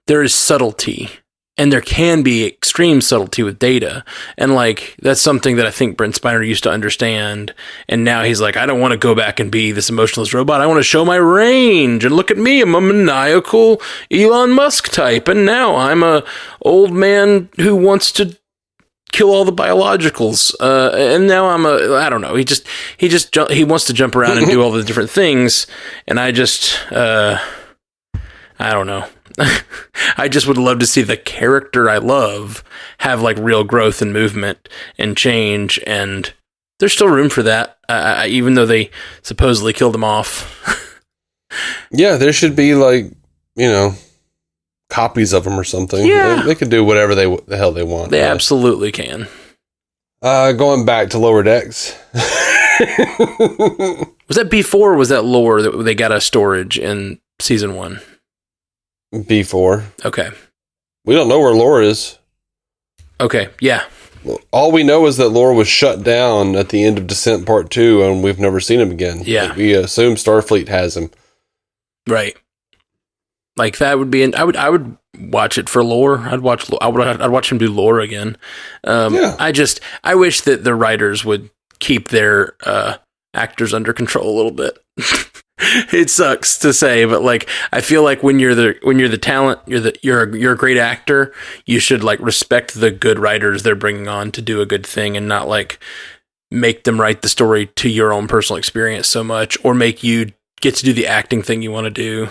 There is subtlety, and there can be extreme subtlety with Data. And like, that's something that I think Brent Spiner used to understand. And now he's like, I don't want to go back and be this emotionless robot. I want to show my range, and look at me. I'm a maniacal Elon Musk type. And now I'm a old man who wants to kill all the biologicals, and now I don't know. He wants to jump around and do all the different things, and I don't know. I just would love to see the character I love have like real growth and movement and change, and there's still room for that, even though they supposedly killed him off. Yeah, there should be like, you know, copies of them or something. Yeah. They could do whatever the hell they want. They absolutely can. Going back to Lower Decks. Was that B4 or was that Lore that they got a storage in season 1? B4. Okay. We don't know where Lore is. Okay, yeah. All we know is that Lore was shut down at the end of Descent Part 2, and we've never seen him again. Yeah. We assume Starfleet has him. Right. Like that would be, I would watch it for Lore. I'd watch him do Lore again. Yeah. I wish that the writers would keep their actors under control a little bit. It sucks to say, but like I feel like when you're the talent, you're a great actor. You should like respect the good writers they're bringing on to do a good thing, and not like make them write the story to your own personal experience so much, or make you get to do the acting thing you want to do.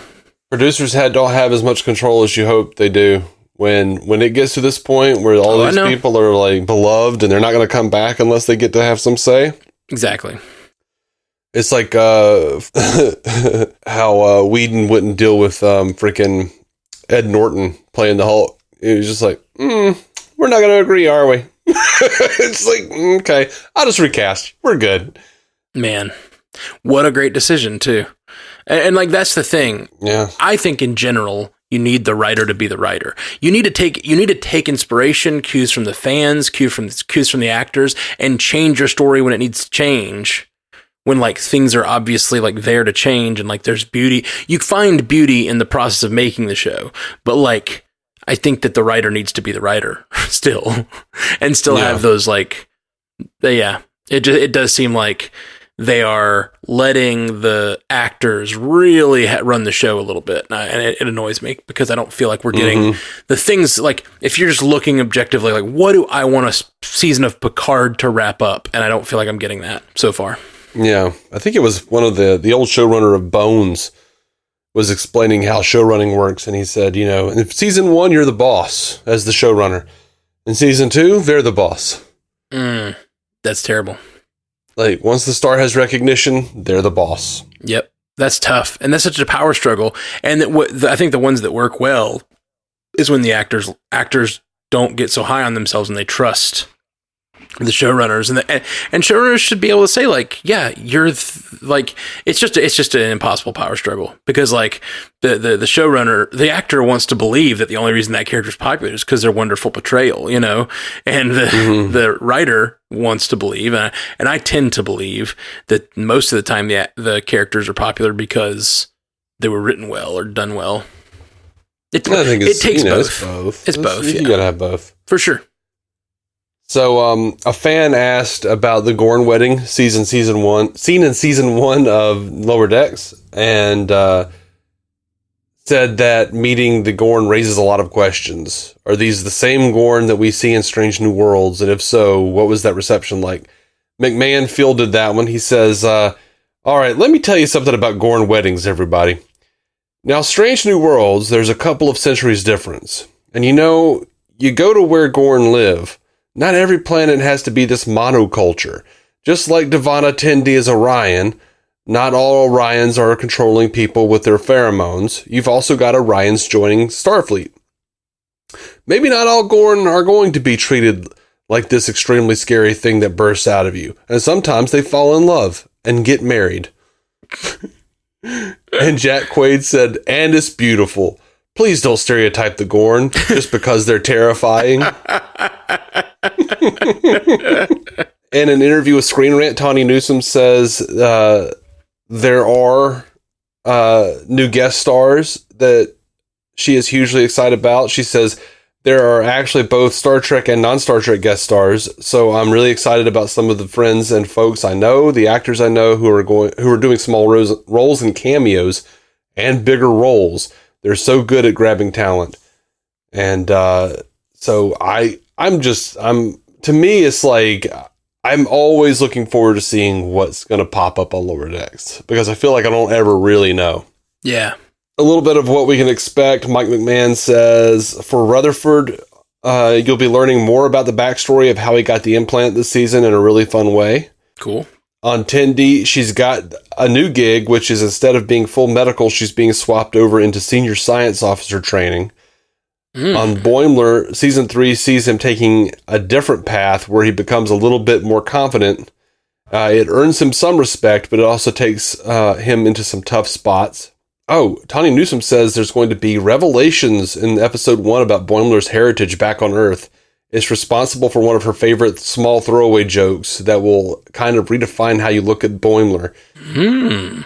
Producers don't have as much control as you hope they do. When it gets to this point where all these people are like beloved and they're not going to come back unless they get to have some say. Exactly. It's like how Whedon wouldn't deal with freaking Ed Norton playing the Hulk. It was just like, we're not going to agree, are we? It's like, okay, I'll just recast. We're good. Man, what a great decision, too. And like, that's the thing. Yeah. I think in general, you need the writer to be the writer. You need to take inspiration, cues from the fans, cues from the actors, and change your story when it needs to change. When like things are obviously like there to change and like there's beauty. You find beauty in the process of making the show. But like, I think that the writer needs to be the writer still, and still have those like, it does seem like they are letting the actors really run the show a little bit. And it annoys me because I don't feel like we're getting the things like, if you're just looking objectively, like, what do I want a season of Picard to wrap up? And I don't feel like I'm getting that so far. Yeah. I think it was one of the old showrunner of Bones was explaining how showrunning works. And he said, in season 1, you're the boss as the showrunner. In season 2, they're the boss. That's terrible. Like, once the star has recognition, they're the boss. Yep. That's tough. And that's such a power struggle. And I think the ones that work well is when the actors don't get so high on themselves and they trust the showrunners. And showrunners should be able to say, like, yeah, you're like, it's just an impossible power struggle, because like the showrunner, the actor wants to believe that the only reason that character is popular is because they're wonderful portrayal, and the writer wants to believe, and I tend to believe that most of the time the characters are popular because they were written well or done well. I think it takes both. It's both. You gotta have both for sure. So, a fan asked about the Gorn wedding seen in season 1 of Lower Decks, and said that meeting the Gorn raises a lot of questions. Are these the same Gorn that we see in Strange New Worlds? And if so, what was that reception like? McMahon fielded that one. He says, all right, let me tell you something about Gorn weddings, everybody. Now, Strange New Worlds, there's a couple of centuries difference. And you go to where Gorn live. Not every planet has to be this monoculture. Just like Divana Tendi is Orion, not all Orions are controlling people with their pheromones. You've also got Orions joining Starfleet. Maybe not all Gorn are going to be treated like this extremely scary thing that bursts out of you. And sometimes they fall in love and get married. And Jack Quaid said, and it's beautiful. Please don't stereotype the Gorn just because they're terrifying. In an interview with Screen Rant, Tawny Newsome says there are new guest stars that she is hugely excited about. She says there are actually both Star Trek and non-Star Trek guest stars, so I'm really excited about some of the friends and folks I know, the actors I know who are doing small roles and cameos and bigger roles. They're so good at grabbing talent. And so to me, it's like, I'm always looking forward to seeing what's going to pop up on Lower Decks, because I feel like I don't ever really know. Yeah. A little bit of what we can expect. Mike McMahon says, for Rutherford, you'll be learning more about the backstory of how he got the implant this season in a really fun way. Cool. On Tendi, she's got a new gig, which is instead of being full medical, she's being swapped over into senior science officer training. On Boimler, season 3 sees him taking a different path where he becomes a little bit more confident. It earns him some respect, but it also takes him into some tough spots. Oh, Tawny Newsome says there's going to be revelations in episode 1 about Boimler's heritage back on Earth. It's responsible for one of her favorite small throwaway jokes that will kind of redefine how you look at Boimler. Who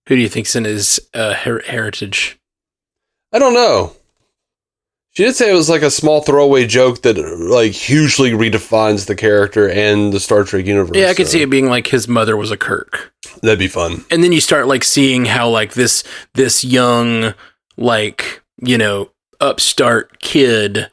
do you think's in his heritage? I don't know. She did say it was like a small throwaway joke that like hugely redefines the character and the Star Trek universe. Yeah, I could see it being like his mother was a Kirk. That'd be fun. And then you start like seeing how like this young, like, you know, upstart kid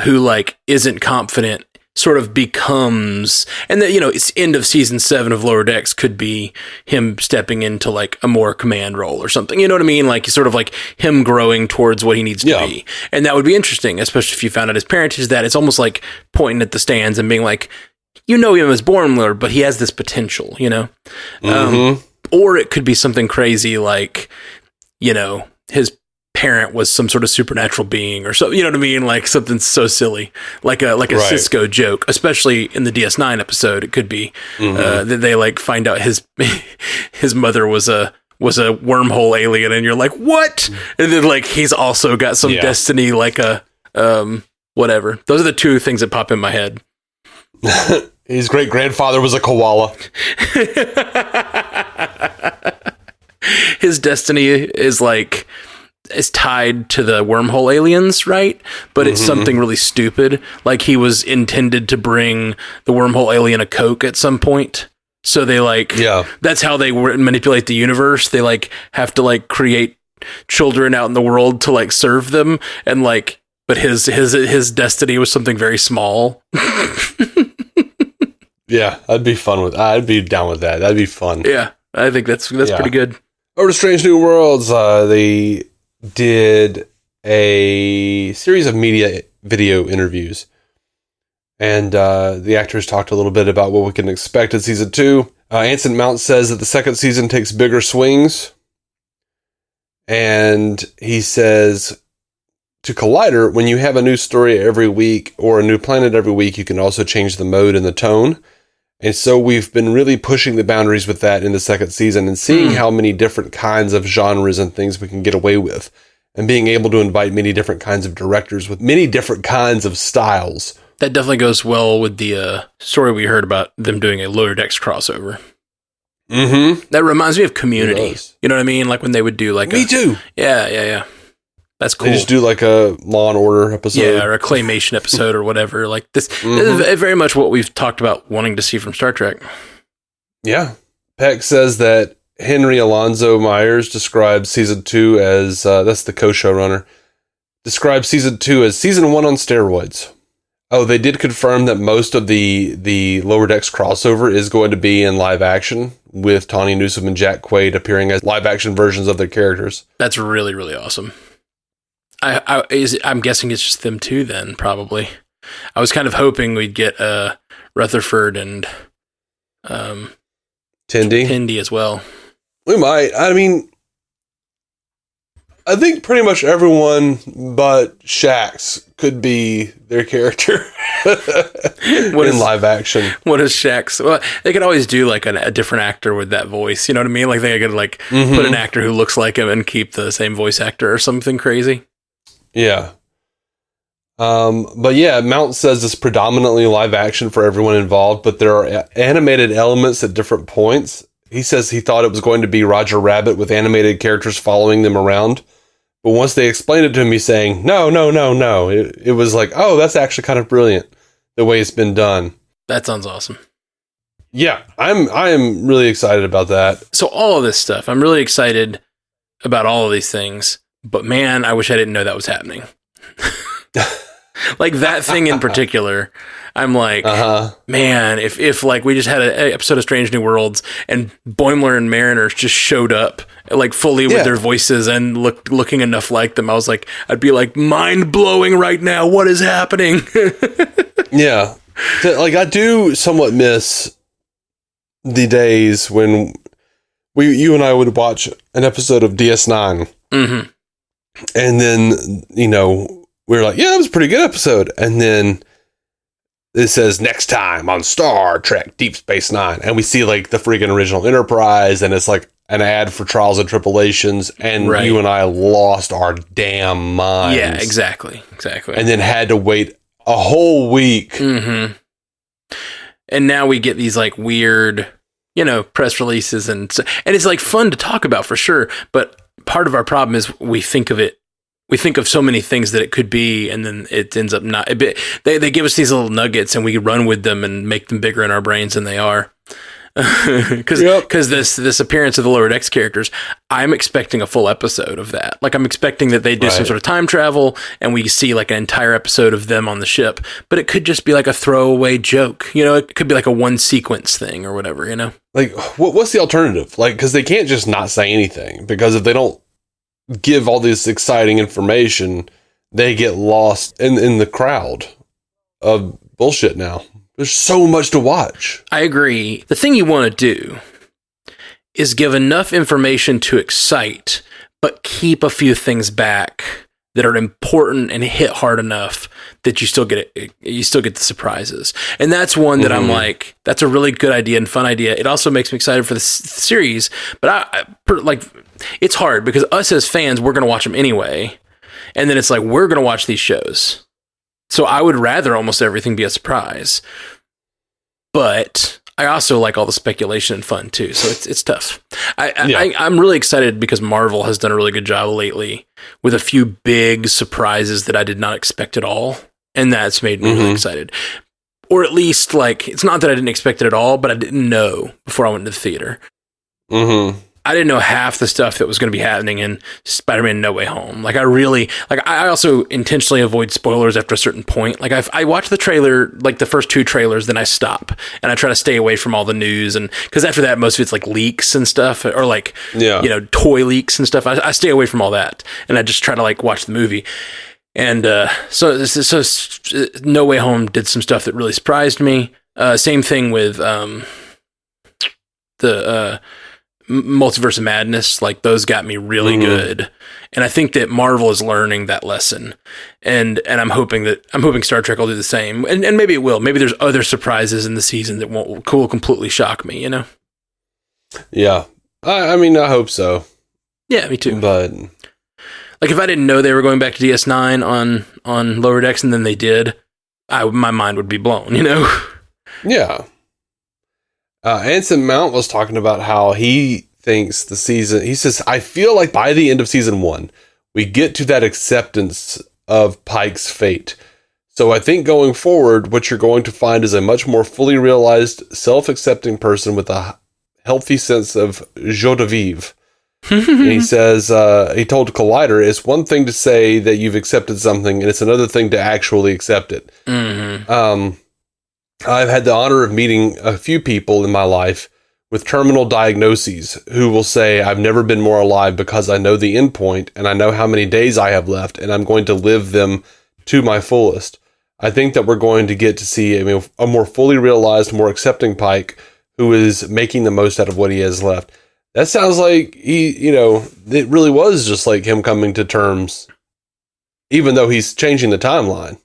who like isn't confident sort of becomes, and that, you know, it's end of season 7 of Lower Decks could be him stepping into like a more command role or something. You know what I mean? Like sort of like him growing towards what he needs to be. And that would be interesting, especially if you found out his parentage is that. It's almost like pointing at the stands and being like, you know, him as Boimler, but he has this potential, you know? Or it could be something crazy like, you know, his parent was some sort of supernatural being or so, you know what I mean? Like something so silly, like a Cisco joke, especially in the DS9 episode. It could be that they like find out his mother was a wormhole alien, and you're like, what? And then like he's also got some destiny, like a whatever. Those are the two things that pop in my head. His great grandfather was a koala. His destiny is tied to the wormhole aliens, right? But it's something really stupid. Like he was intended to bring the wormhole alien a Coke at some point. So they that's how they manipulate the universe. They like have to like create children out in the world to like serve them. And like, but his destiny was something very small. Yeah, I'd be down with that. That'd be fun. Yeah, I think that's pretty good. Over to Strange New Worlds, they did a series of media video interviews, and the actors talked a little bit about what we can expect in season 2. Anson Mount says that the second season takes bigger swings, and he says to Collider, when you have a new story every week or a new planet every week, you can also change the mode and the tone. And so we've been really pushing the boundaries with that in the second season and seeing how many different kinds of genres and things we can get away with, and being able to invite many different kinds of directors with many different kinds of styles. That definitely goes well with the story we heard about them doing a Lower Decks crossover. That reminds me of Community. You know what I mean? Like when they would do like Me too. Yeah. That's cool. They just do like a Law and Order episode. Yeah, or a claymation episode or whatever. Like this is very much what we've talked about wanting to see from Star Trek. Yeah. Peck says that Henry Alonzo Myers describes season 2 as, that's the co-showrunner, describes season 2 as season 1 on steroids. Oh, they did confirm that most of the Lower Decks crossover is going to be in live action, with Tawny Newsome and Jack Quaid appearing as live action versions of their characters. That's really, really awesome. I'm guessing it's just them two then, probably. I was kind of hoping we'd get Rutherford and Tendi as well. We might. I mean, I think pretty much everyone but Shax could be their character in live action. What is Shax? Well, they could always do like a different actor with that voice. You know what I mean? Like they could like put an actor who looks like him and keep the same voice actor or something crazy. Yeah. But yeah, Mount says it's predominantly live action for everyone involved, but there are animated elements at different points. He says he thought it was going to be Roger Rabbit with animated characters following them around. But once they explained it to him, he's saying, no. It was like, oh, that's actually kind of brilliant the way it's been done. That sounds awesome. Yeah, I am really excited about that. So all of this stuff, I'm really excited about all of these things. But man, I wish I didn't know that was happening. Like that thing in particular, I'm like, man, if like we just had an episode of Strange New Worlds and Boimler and Mariners just showed up like fully with their voices and looking enough like them, I was like, I'd be like mind blowing right now. What is happening? Yeah. Like I do somewhat miss the days when you and I would watch an episode of DS9. And then, you know, we were like, yeah, that was a pretty good episode. And then it says next time on Star Trek Deep Space Nine. And we see like the freaking original Enterprise. And it's like an ad for Trials and Tribulations. And you and I lost our damn minds. Yeah, exactly. And then had to wait a whole week. And now we get these like weird, you know, press releases. And it's like fun to talk about for sure. But part of our problem is we think of it we think of so many things that it could be, and then it ends up not. They give us these little nuggets, and we run with them and make them bigger in our brains than they are. Because this appearance of the Lower Decks characters, I'm expecting a full episode of that. Like, I'm expecting that they do some sort of time travel, and we see like an entire episode of them on the ship. But it could just be like a throwaway joke. You know, it could be like a one sequence thing or whatever. You know, like what's the alternative? Like, because they can't just not say anything, because if they don't give all this exciting information, they get lost in the crowd of bullshit now. There's so much to watch. I agree. The thing you want to do is give enough information to excite, but keep a few things back that are important and hit hard enough that you still get it. You still get the surprises. And that's one that I'm like, that's a really good idea and fun idea. It also makes me excited for the series, but it's hard because us as fans, we're going to watch them anyway. And then it's like, we're going to watch these shows. So I would rather almost everything be a surprise, but I also like all the speculation and fun too. So it's tough. I'm really excited because Marvel has done a really good job lately with a few big surprises that I did not expect at all. And that's made me really excited. Or at least, like, it's not that I didn't expect it at all, but I didn't know before I went to the theater. I didn't know half the stuff that was going to be happening in Spider-Man No Way Home. Like, I also intentionally avoid spoilers after a certain point. Like, I watch the trailer, like the first two trailers, then I stop and I try to stay away from all the news. And because after that, most of it's like leaks and stuff, or like, toy leaks and stuff. I stay away from all that. And I just try to like watch the movie. And so No Way Home did some stuff that really surprised me. Same thing with the Multiverse of Madness. Like, those got me really good, and I think that Marvel is learning that lesson, and I'm hoping Star Trek will do the same, and maybe it will. Maybe there's other surprises in the season that will completely shock me. You know? Yeah, I mean, I hope so. Yeah, me too. But like, if I didn't know they were going back to DS9 on Lower Decks, and then they did, my mind would be blown. You know? Yeah. Anson Mount was talking about how he thinks the season, he says, I feel like by the end of season 1, we get to that acceptance of Pike's fate. So I think going forward, what you're going to find is a much more fully realized, self-accepting person with a healthy sense of joie de vivre. And he says, he told Collider, it's one thing to say that you've accepted something, and it's another thing to actually accept it. I've had the honor of meeting a few people in my life with terminal diagnoses who will say, I've never been more alive because I know the end point and I know how many days I have left and I'm going to live them to my fullest. I think that we're going to get to see a more fully realized, more accepting Pike who is making the most out of what he has left. That sounds like it really was just like him coming to terms, even though he's changing the timeline.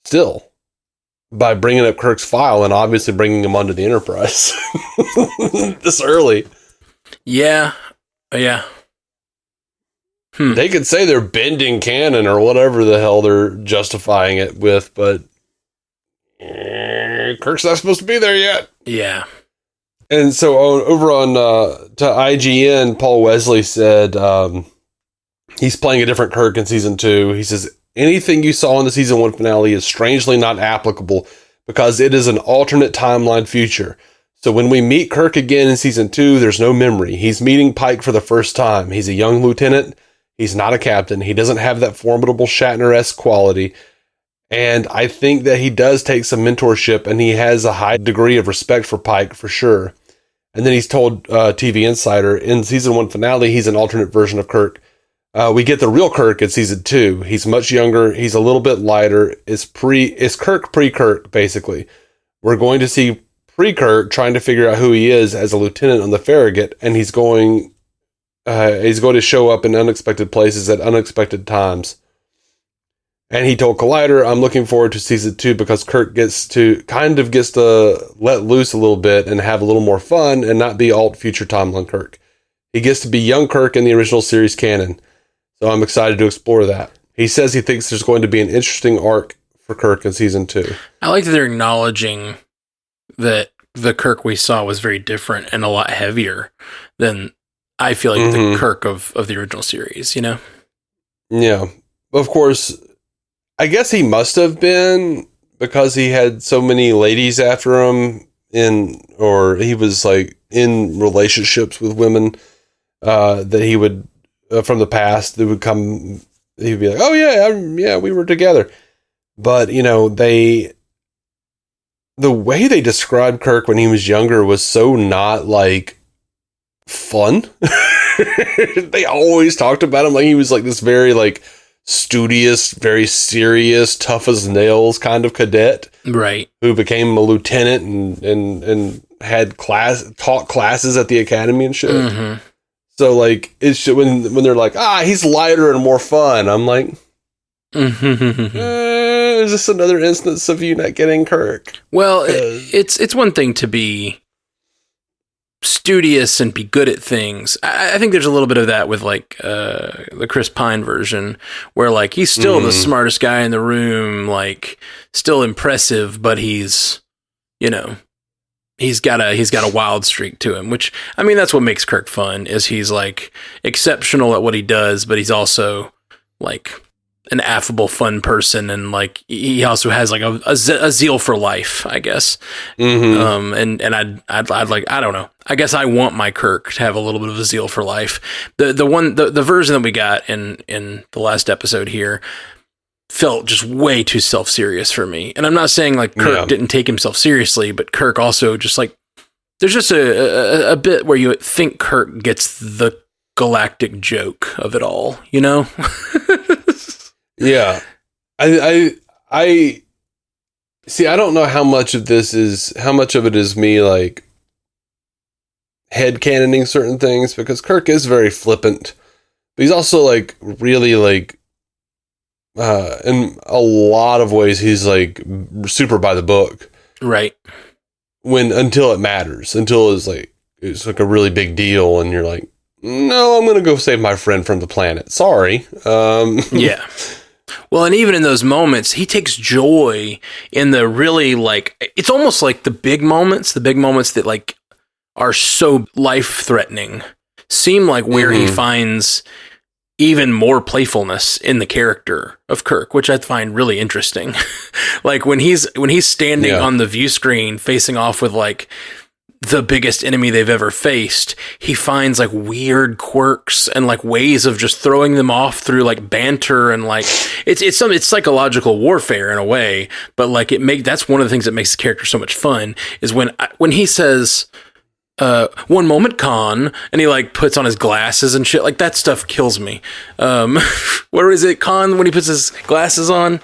Still. By bringing up Kirk's file and obviously bringing him onto the Enterprise this early. Yeah. They could say they're bending canon or whatever the hell they're justifying it with, but Kirk's not supposed to be there yet. Yeah. And so over on to IGN, Paul Wesley said he's playing a different Kirk in season 2. He says, anything you saw in the season 1 finale is strangely not applicable because it is an alternate timeline future. So when we meet Kirk again in season 2, there's no memory. He's meeting Pike for the first time. He's a young lieutenant. He's not a captain. He doesn't have that formidable Shatner-esque quality. And I think that he does take some mentorship and he has a high degree of respect for Pike for sure. And then he's told TV Insider in season 1 finale, he's an alternate version of Kirk. We get the real Kirk in season 2. He's much younger. He's a little bit lighter. It's Kirk pre-Kirk, basically. We're going to see pre-Kirk trying to figure out who he is as a lieutenant on the Farragut, and he's going to show up in unexpected places at unexpected times. And he told Collider, I'm looking forward to season 2 because Kirk gets to let loose a little bit and have a little more fun and not be alt future timeline Kirk. He gets to be young Kirk in the original series canon. So I'm excited to explore that. He says he thinks there's going to be an interesting arc for Kirk in season 2. I like that they're acknowledging that the Kirk we saw was very different and a lot heavier than I feel like the Kirk of the original series, you know? Yeah. Of course, I guess he must have been because he had so many ladies after him or he was like in relationships with women that he would from the past that would come. He'd be like, "Oh yeah, we were together," but the way they described Kirk when he was younger was so not like fun. They always talked about him like he was like this very like studious, very serious, tough as nails kind of cadet, right? Who became a lieutenant and had taught classes at the academy and shit. Mm-hmm. So like it's when they're like, he's lighter and more fun. I'm like, is this another instance of you not getting Kirk? Well, it's one thing to be studious and be good at things. I think there's a little bit of that with like the Chris Pine version, where like he's still the smartest guy in the room, like still impressive, but he's got a wild streak to him. Which I mean, that's what makes Kirk fun. Is he's like exceptional at what he does, but he's also like an affable, fun person, and like he also has like a zeal for life, I guess. Mm-hmm. And I'd like, I don't know. I guess I want my Kirk to have a little bit of a zeal for life. The version that we got in the last episode here felt just way too self-serious for me. And I'm not saying like Kirk didn't take himself seriously, but Kirk also just like there's just a bit where you think Kirk gets the galactic joke of it all, you know? Yeah. I see, I don't know how much of it is me like headcanoning certain things, because Kirk is very flippant, but he's also like really like in a lot of ways he's like super by the book. Right. Until it matters, until it's like a really big deal and you're like, no, I'm going to go save my friend from the planet. Sorry. Yeah. Well, and even in those moments, he takes joy in the really like, it's almost like the big moments that like are so life-threatening seem like where he finds even more playfulness in the character of Kirk, which I find really interesting. Like when he's standing on the view screen facing off with like the biggest enemy they've ever faced, he finds like weird quirks and like ways of just throwing them off through like banter, and like it's psychological warfare in a way, but like that's one of the things that makes the character so much fun is when he says one moment, Khan, and he like puts on his glasses and shit, like that stuff kills me. Where is it, Khan, when he puts his glasses on?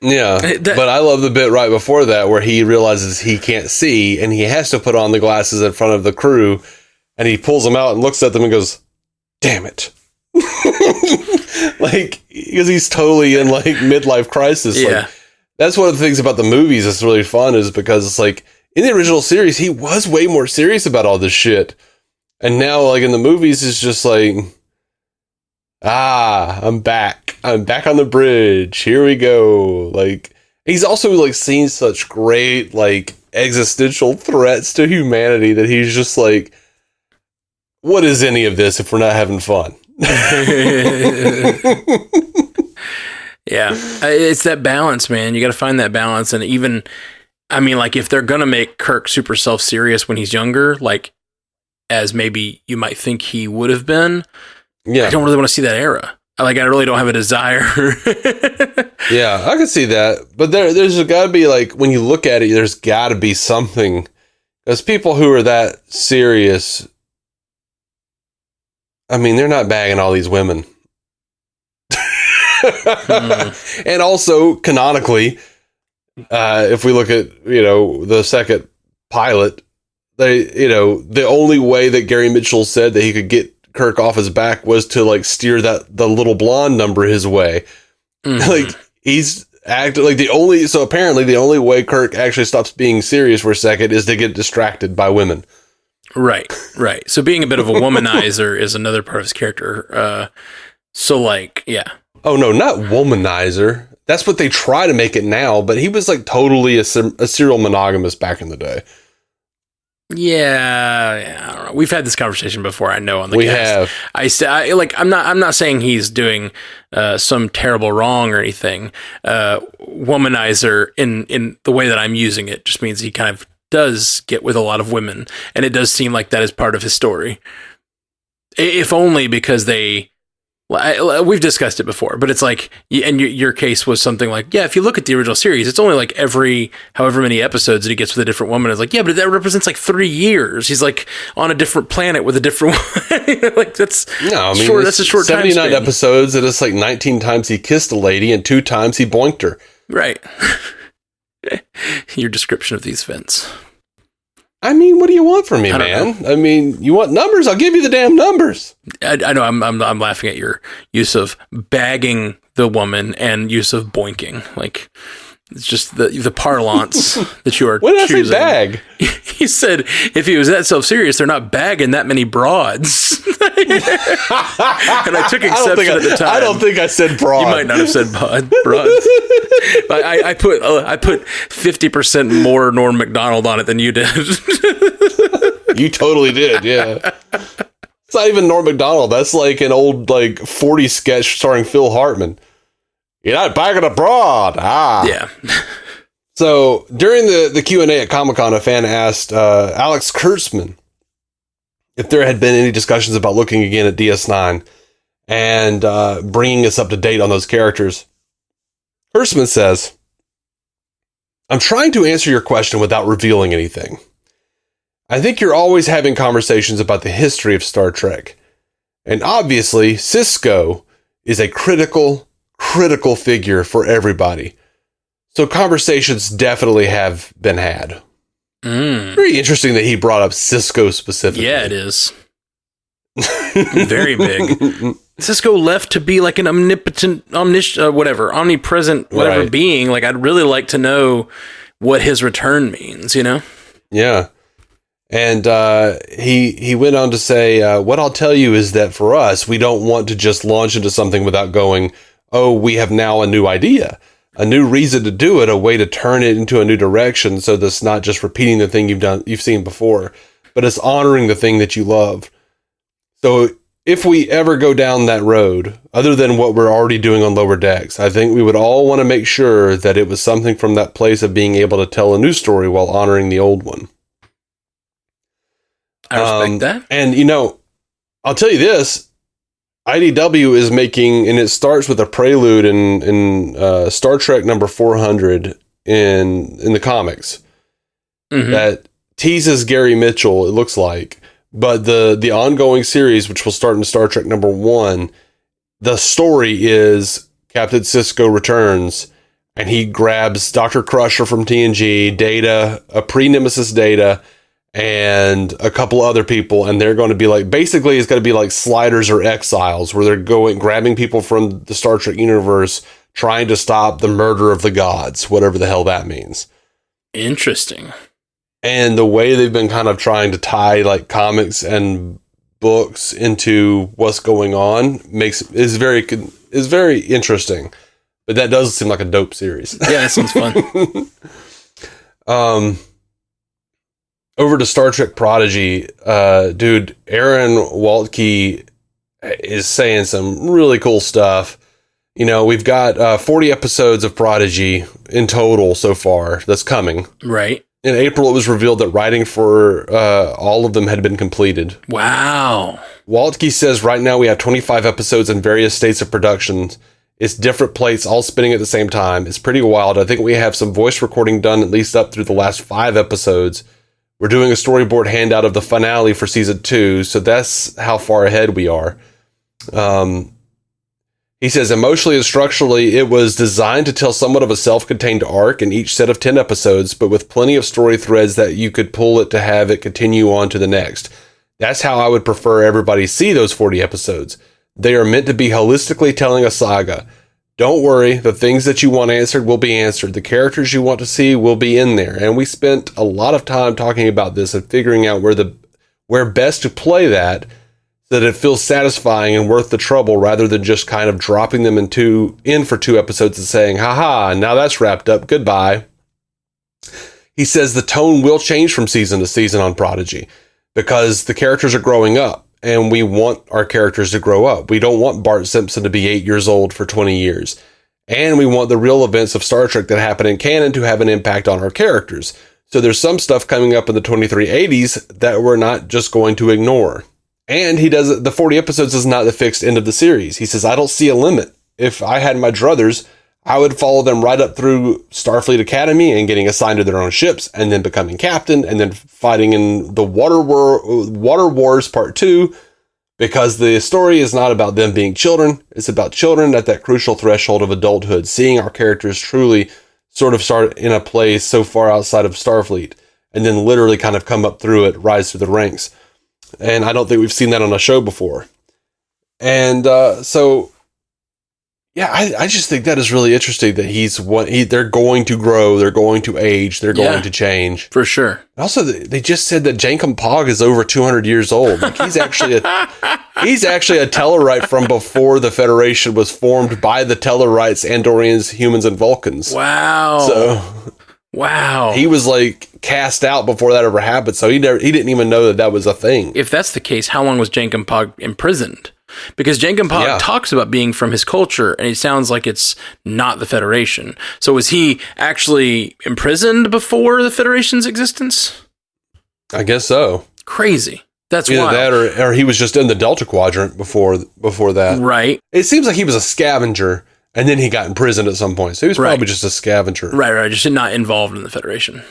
Yeah, but I love the bit right before that where he realizes he can't see and he has to put on the glasses in front of the crew, and he pulls them out and looks at them and goes, damn it. Like, because he's totally in like midlife crisis. Yeah. Like, that's one of the things about the movies that's really fun, is because it's like in the original series, he was way more serious about all this shit. And now like in the movies, it's just like, I'm back. I'm back on the bridge. Here we go. Like, he's also like seen such great like existential threats to humanity that he's just like, what is any of this if we're not having fun? Yeah. It's that balance, man. You got to find that balance. And even, I mean, like if they're going to make Kirk super self-serious when he's younger, like as maybe you might think he would have been, I don't really want to see that era. I really don't have a desire. Yeah, I can see that. But there's got to be, like, when you look at it, there's got to be something. Because people who are that serious, I mean, they're not bagging all these women. And also, canonically, if we look at, the second pilot, the only way that Gary Mitchell said that he could get Kirk off his back was to like steer the little blonde number his way. Like he's acted like apparently the only way Kirk actually stops being serious for a second is to get distracted by women. Right. So being a bit of a womanizer is another part of his character. So like, yeah. Oh no, not womanizer. That's what they try to make it now, but he was like totally a serial monogamous back in the day. Yeah, I don't know. we've had this conversation before. I know on the we cast. have. I'm not saying he's doing some terrible wrong or anything. Womanizer in the way that I'm using it just means he kind of does get with a lot of women, and it does seem like that is part of his story. If only because we've discussed it before, but it's like, and your case was something like, yeah, if you look at the original series, it's only like every however many episodes that he gets with a different woman. It's like, yeah, but that represents like 3 years. He's like on a different planet with a different woman. Like that's short. That's a short 79 episodes, and it's like 19 times he kissed a lady and 2 times he boinked her. Right. Your description of these events. I mean, what do you want from me, man? I mean, you want numbers? I'll give you the damn numbers. I know. I'm laughing at your use of bagging the woman and use of boinking. Like, it's just the parlance that you are When did choosing. I say bag? He said if he was that self-serious, they're not bagging that many broads. And I took exception at the time. I don't think I said broad. You might not have said broads. But I put 50% more Norm Macdonald on it than you did. You totally did, yeah. It's not even Norm Macdonald. That's like an old 40 sketch starring Phil Hartman. You're not bagging abroad. Yeah. So during the Q&A at Comic-Con, a fan asked Alex Kurtzman if there had been any discussions about looking again at DS9 and bringing us up to date on those characters. Kurtzman says, I'm trying to answer your question without revealing anything. I think you're always having conversations about the history of Star Trek. And obviously, Cisco is a critical figure for everybody. So conversations definitely have been had. Very interesting that he brought up Cisco specifically. Yeah, it is. Very big. Cisco left to be like an omnipresent, whatever Right. being. Like, I'd really like to know what his return means, you know? Yeah. And he went on to say, what I'll tell you is that for us, we don't want to just launch into something without going, oh, we have now a new idea, a new reason to do it, a way to turn it into a new direction. So that's not just repeating the thing you've seen before, but it's honoring the thing that you love. So if we ever go down that road, other than what we're already doing on Lower Decks, I think we would all want to make sure that it was something from that place of being able to tell a new story while honoring the old one. I respect that. And, I'll tell you this, IDW is making, and it starts with a prelude in Star Trek number 400 in the comics that teases Gary Mitchell, it looks like. But the ongoing series, which will start in Star Trek number 1, the story is Captain Sisko returns, and he grabs Dr. Crusher from TNG, Data, a pre-Nemesis Data, and a couple other people, and they're going to be like, basically it's going to be like Sliders or Exiles, where they're grabbing people from the Star Trek universe, trying to stop the murder of the gods, whatever the hell that means. Interesting. And the way they've been kind of trying to tie like comics and books into what's going on is very interesting. But that does seem like a dope series. Yeah, that sounds fun. Over to Star Trek Prodigy, dude, Aaron Waltke is saying some really cool stuff. We've got 40 episodes of Prodigy in total so far that's coming. Right. In April, it was revealed that writing for all of them had been completed. Wow. Waltke says right now we have 25 episodes in various states of production. It's different plates all spinning at the same time. It's pretty wild. I think we have some voice recording done at least up through the last 5 episodes. We're doing a storyboard handout of the finale for season 2, so that's how far ahead we are. He says, emotionally and structurally, it was designed to tell somewhat of a self-contained arc in each set of 10 episodes, but with plenty of story threads that you could pull it to have it continue on to the next. That's how I would prefer everybody see those 40 episodes. They are meant to be holistically telling a saga. Don't worry, the things that you want answered will be answered. The characters you want to see will be in there. And we spent a lot of time talking about this and figuring out where best to play that so that it feels satisfying and worth the trouble, rather than just kind of dropping them in for 2 episodes and saying, haha, now that's wrapped up, goodbye. He says the tone will change from season to season on Prodigy. because the characters are growing up, and we want our characters to grow up. We don't want Bart Simpson to be 8 years old for 20 years. And we want the real events of Star Trek that happen in canon to have an impact on our characters. So there's some stuff coming up in the 2380s that we're not just going to ignore. And he does the 40 episodes is not the fixed end of the series. He says, I don't see a limit. If I had my druthers, I would follow them right up through Starfleet Academy and getting assigned to their own ships and then becoming captain and then fighting in the Water Wars Part 2, because the story is not about them being children. It's about children at that crucial threshold of adulthood, seeing our characters truly sort of start in a place so far outside of Starfleet and then literally kind of come up through it, rise through the ranks. And I don't think we've seen that on a show before. And so, yeah, I just think that is really interesting that they're going to grow, they're going to age, they're going to change. For sure. Also, they just said that Jankum Pog is over 200 years old. Like he's actually a Tellarite from before the Federation was formed by the Tellarites, Andorians, humans, and Vulcans. Wow. So, wow. He was like cast out before that ever happened, so he didn't even know that was a thing. If that's the case, how long was Jankum Pog imprisoned? Because Jankum Pog talks about being from his culture, and it sounds like it's not the Federation. So was he actually imprisoned before the Federation's existence? I guess so. Crazy. That's either wild. that or he was just in the Delta Quadrant before that. Right. It seems like he was a scavenger, and then he got imprisoned at some point. So he was probably just a scavenger. Right. Just not involved in the Federation.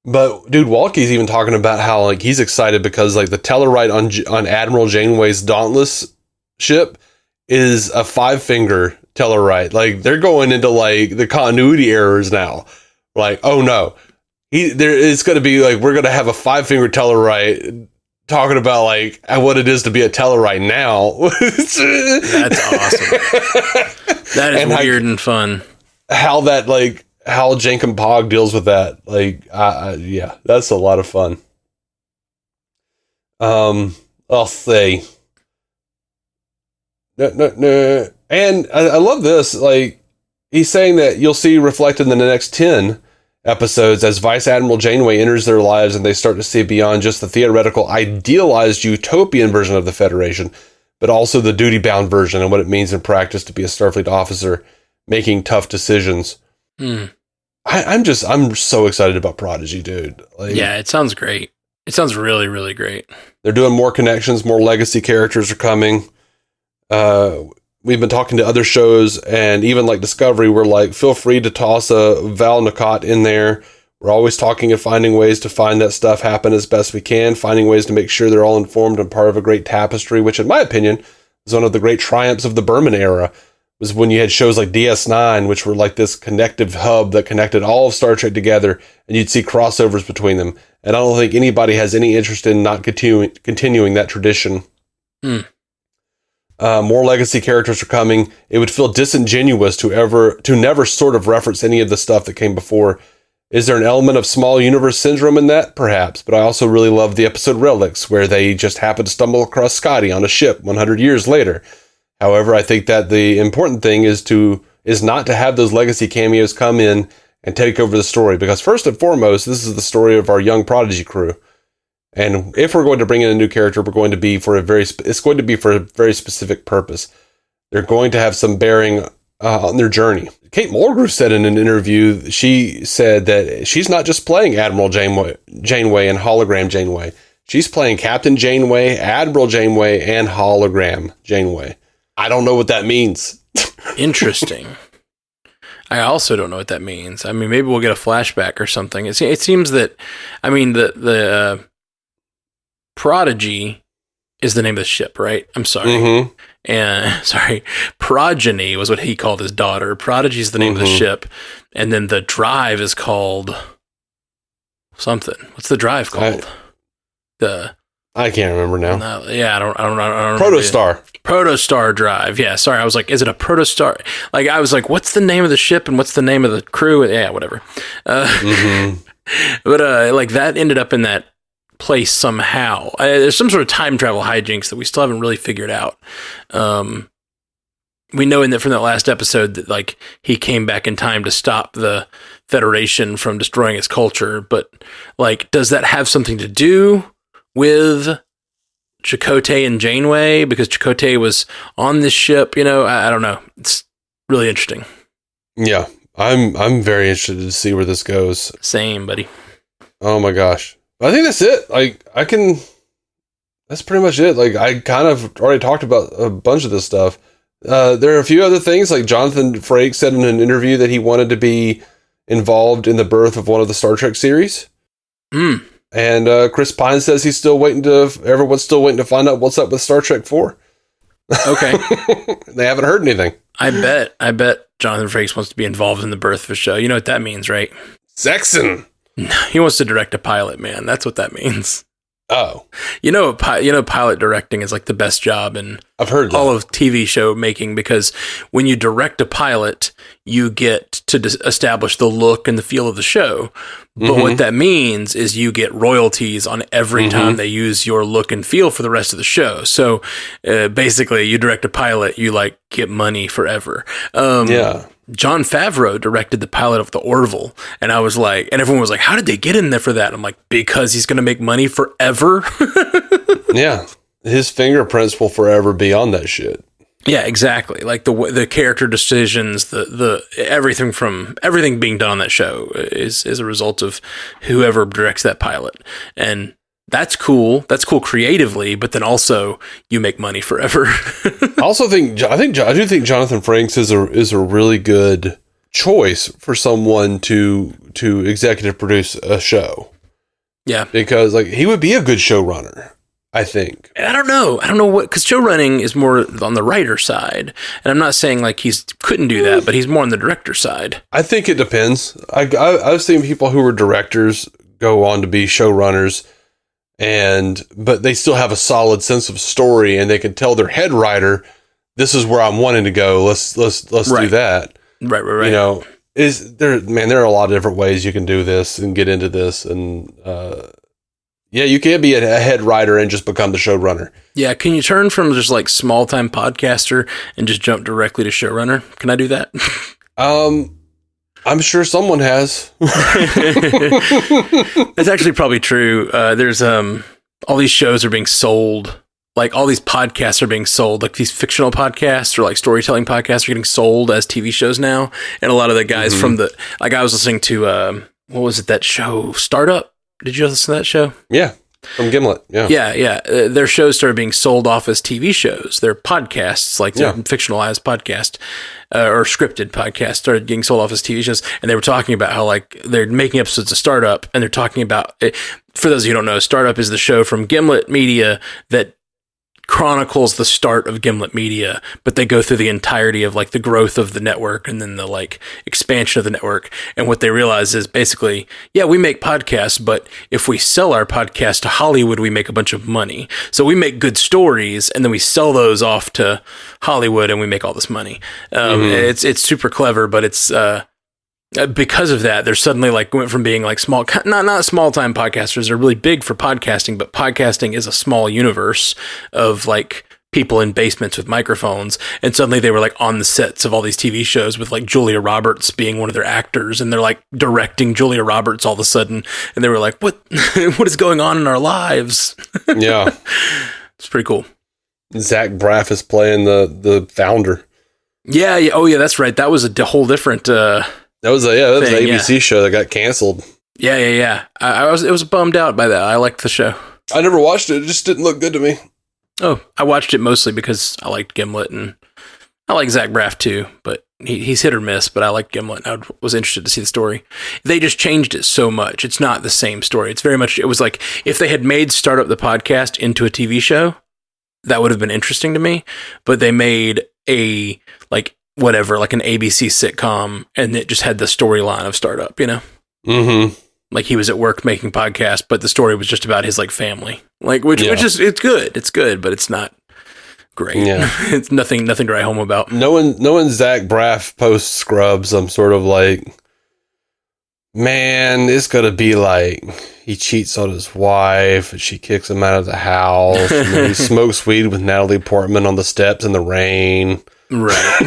But dude, Walkie's even talking about how like he's excited because like the Tellarite on Admiral Janeway's Dauntless ship is a 5-finger Tellarite. Like they're going into like the continuity errors now. Like, oh no, it's going to be like we're going to have a 5-finger Tellarite talking about like what it is to be a Tellarite now. That's awesome. That is weird and fun. How Jankum Pog deals with that. Like, yeah, that's a lot of fun. I'll say. No. And I love this. Like, he's saying that you'll see reflected in the next 10 episodes as Vice Admiral Janeway enters their lives and they start to see beyond just the theoretical, idealized utopian version of the Federation, but also the duty-bound version and what it means in practice to be a Starfleet officer making tough decisions. I'm so excited about Prodigy, dude. Like, yeah, it sounds great. It sounds really, really great. They're doing more connections, more legacy characters are coming. We've been talking to other shows, and even like Discovery, we're like, feel free to toss a Val Nakot in there. We're always talking and finding ways to find that stuff happen as best we can, finding ways to make sure they're all informed and part of a great tapestry, which in my opinion is one of the great triumphs of the Berman era, was when you had shows like DS9, which were like this connective hub that connected all of Star Trek together, and you'd see crossovers between them. And I don't think anybody has any interest in not continuing that tradition. More legacy characters are coming. It would feel disingenuous to never sort of reference any of the stuff that came before. Is there an element of small universe syndrome in that? Perhaps. But I also really love the episode Relics, where they just happen to stumble across Scotty on a ship 100 years later. However, I think that the important thing is not to have those legacy cameos come in and take over the story. Because first and foremost, this is the story of our young Prodigy crew. And if we're going to bring in a new character, it's going to be for a very specific purpose. They're going to have some bearing on their journey. Kate Mulgrew said in an interview, she said that she's not just playing Admiral Janeway and Hologram Janeway. She's playing Captain Janeway, Admiral Janeway, and Hologram Janeway. I don't know what that means. Interesting. I also don't know what that means. I mean, maybe we'll get a flashback or something. It seems that, I mean, the Prodigy is the name of the ship, right? I'm sorry. Mm-hmm. And sorry, Progeny was what he called his daughter. Prodigy is the name of the ship. And then the drive is called something. What's the drive called? I can't remember now. I don't Protostar. Protostar drive. Yeah, sorry. I was like, is it a Protostar? Like, I was like, what's the name of the ship and what's the name of the crew? Yeah, whatever. But like that ended up in that place somehow. There's some sort of time travel hijinks that we still haven't really figured out. We know from that last episode that like he came back in time to stop the Federation from destroying its culture, but like, does that have something to do with Chakotay and Janeway, because Chakotay was on this ship. I don't know. It's really interesting. Yeah, I'm very interested to see where this goes. Same, buddy. Oh my gosh. I think that's it. That's pretty much it. I kind of already talked about a bunch of this stuff. There are a few other things, like Jonathan Frakes said in an interview that he wanted to be involved in the birth of one of the Star Trek series. And Chris Pine says everyone's still waiting to find out what's up with Star Trek 4. Okay. They haven't heard anything. I bet Jonathan Frakes wants to be involved in the birth of a show. You know what that means, right? Sexton. He wants to direct a pilot, man. That's what that means. Oh. Pilot directing is like the best job in I've heard that. all of TV show making, because when you direct a pilot, you get to establish the look and the feel of the show. But what that means is you get royalties on every time they use your look and feel for the rest of the show. So basically, you direct a pilot, you get money forever. Yeah. Jon Favreau directed the pilot of the Orville, and everyone was like, how did they get in there for that? I'm like, because he's going to make money forever. Yeah. His fingerprints will forever be on that shit. Yeah, exactly. Like the character decisions, the everything being done on that show is a result of whoever directs that pilot. And that's cool. That's cool creatively, but then also you make money forever. I do think Jonathan Frakes is a really good choice for someone to executive produce a show. Yeah, because he would be a good showrunner, I think. I don't know what, because show running is more on the writer side, and I'm not saying he couldn't do that, but he's more on the director side. I think it depends. I've seen people who were directors go on to be showrunners. But they still have a solid sense of story, and they can tell their head writer, "This is where I'm wanting to go. Let's do that." Right. There are a lot of different ways you can do this and get into this, and you can be a head writer and just become the showrunner. Yeah, can you turn from just small time podcaster and just jump directly to showrunner? Can I do that? I'm sure someone has. That's actually probably true. There's all these shows are being sold. All these podcasts are being sold. These fictional podcasts or storytelling podcasts are getting sold as TV shows now. And a lot of the guys from I was listening to what was it, that show Startup? Did you listen to that show? Yeah. From Gimlet, yeah. Yeah. Their shows started being sold off as TV shows. Their podcasts, their fictionalized podcast or scripted podcasts, started getting sold off as TV shows. And they were talking about how they're making episodes of Startup, and they're talking about it. For those of you who don't know, Startup is the show from Gimlet Media that chronicles the start of Gimlet Media, but they go through the entirety of the growth of the network and then the expansion of the network. And what they realize is basically, we make podcasts, but if we sell our podcast to Hollywood, we make a bunch of money. So we make good stories and then we sell those off to Hollywood and we make all this money. It's super clever, but it's because of that, they're suddenly went from being small, not small time podcasters. They're really big for podcasting, but podcasting is a small universe of people in basements with microphones. And suddenly they were on the sets of all these TV shows with Julia Roberts being one of their actors, and they're directing Julia Roberts all of a sudden. And they were like, what is going on in our lives? Yeah. It's pretty cool. Zach Braff is playing the founder. Yeah. Oh yeah, that's right. That was a whole different, That was an ABC show that got canceled. Yeah. I was bummed out by that. I liked the show. I never watched it. It just didn't look good to me. Oh, I watched it mostly because I liked Gimlet, and I like Zach Braff too, but he's hit or miss, but I like Gimlet. I was interested to see the story. They just changed it so much. It's not the same story. It's very much, it was if they had made Startup the podcast into a TV show, that would have been interesting to me, but they made a an ABC sitcom, and it just had the storyline of Startup, Mm-hmm. He was at work making podcasts, but the story was just about his which is, it's good, but it's not great. Yeah. It's nothing to write home about. Knowing Zach Braff post Scrubs, I'm sort of man, it's gonna be he cheats on his wife, and she kicks him out of the house, and then he smokes weed with Natalie Portman on the steps in the rain. Right.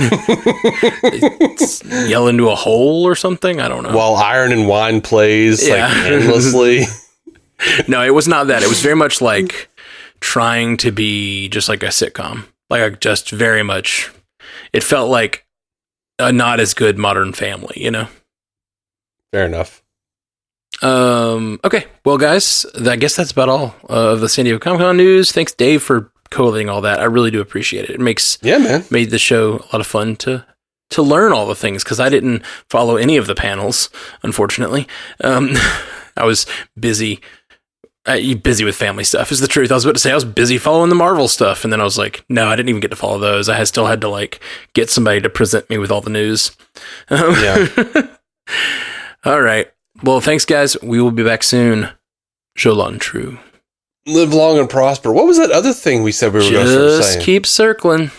Yell into a hole or something? I don't know. While Iron and Wine plays endlessly. No, it was not that. It was very much like trying to be just like a sitcom. Like just very much. It felt like a not as good Modern Family, you know? Fair enough. Okay. Well, guys, I guess that's about all of the San Diego Comic-Con news. Thanks, Dave, for collating all that. I really do appreciate it. It made the show a lot of fun to learn all the things, because I didn't follow any of the panels, unfortunately. I was busy with family stuff is the truth. I was about to say I was busy following the Marvel stuff, and then I was like, no, I didn't even get to follow those. I still had to like get somebody to present me with all the news. Yeah. All right. Well, thanks, guys. We will be back soon. Jolan True. Live long and prosper. What was that other thing we said we were going to start saying? Just keep circling.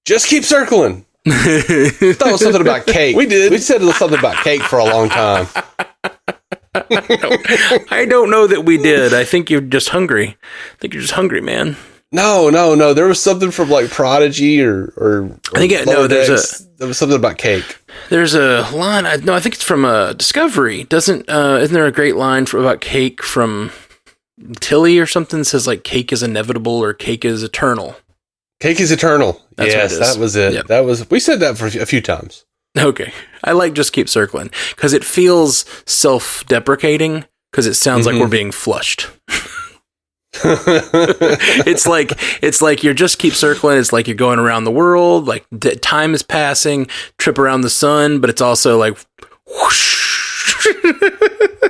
Just keep circling. I thought it was something about cake. We did. We said something about cake for a long time. I don't know that we did. I think you're just hungry. Man. No. There was something from like Prodigy or I think there was something about cake. There's a line. I think it's from Discovery. Isn't there a great line about cake from Tilly or something? That says like cake is inevitable or cake is eternal. Cake is eternal. That's yes, that was it. Yep. We said that for a few times. Okay. I like just keep circling because it feels self-deprecating because it sounds like we're being flushed. It's like you're just keep circling. It's like you're going around the world. Like time is passing, trip around the sun, but it's also like whoosh.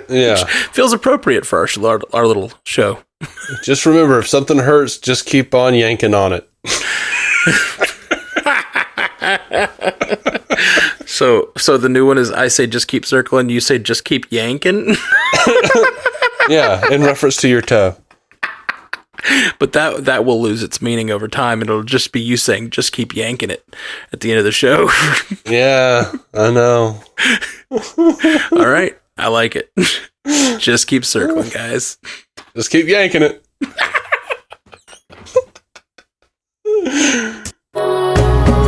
Yeah. Feels appropriate for our little show. Just remember, if something hurts, just keep on yanking on it. So the new one is I say just keep circling, you say just keep yanking. Yeah, in reference to your toe. But that will lose its meaning over time. It'll just be you saying just keep yanking it at the end of the show. Yeah, I know. All right, I like it. Just keep circling, guys. Just keep yanking it.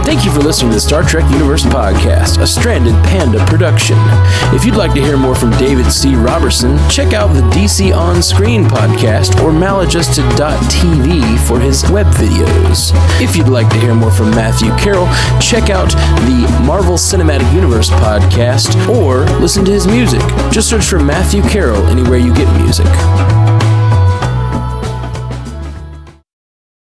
Thank you for listening to the Star Trek Universe Podcast, a Stranded Panda production. If you'd like to hear more from David C. Robertson, check out the DC On Screen podcast or maladjusted.tv for his web videos. If you'd like to hear more from Matthew Carroll, check out the Marvel Cinematic Universe podcast or listen to his music. Just search for Matthew Carroll anywhere you get music.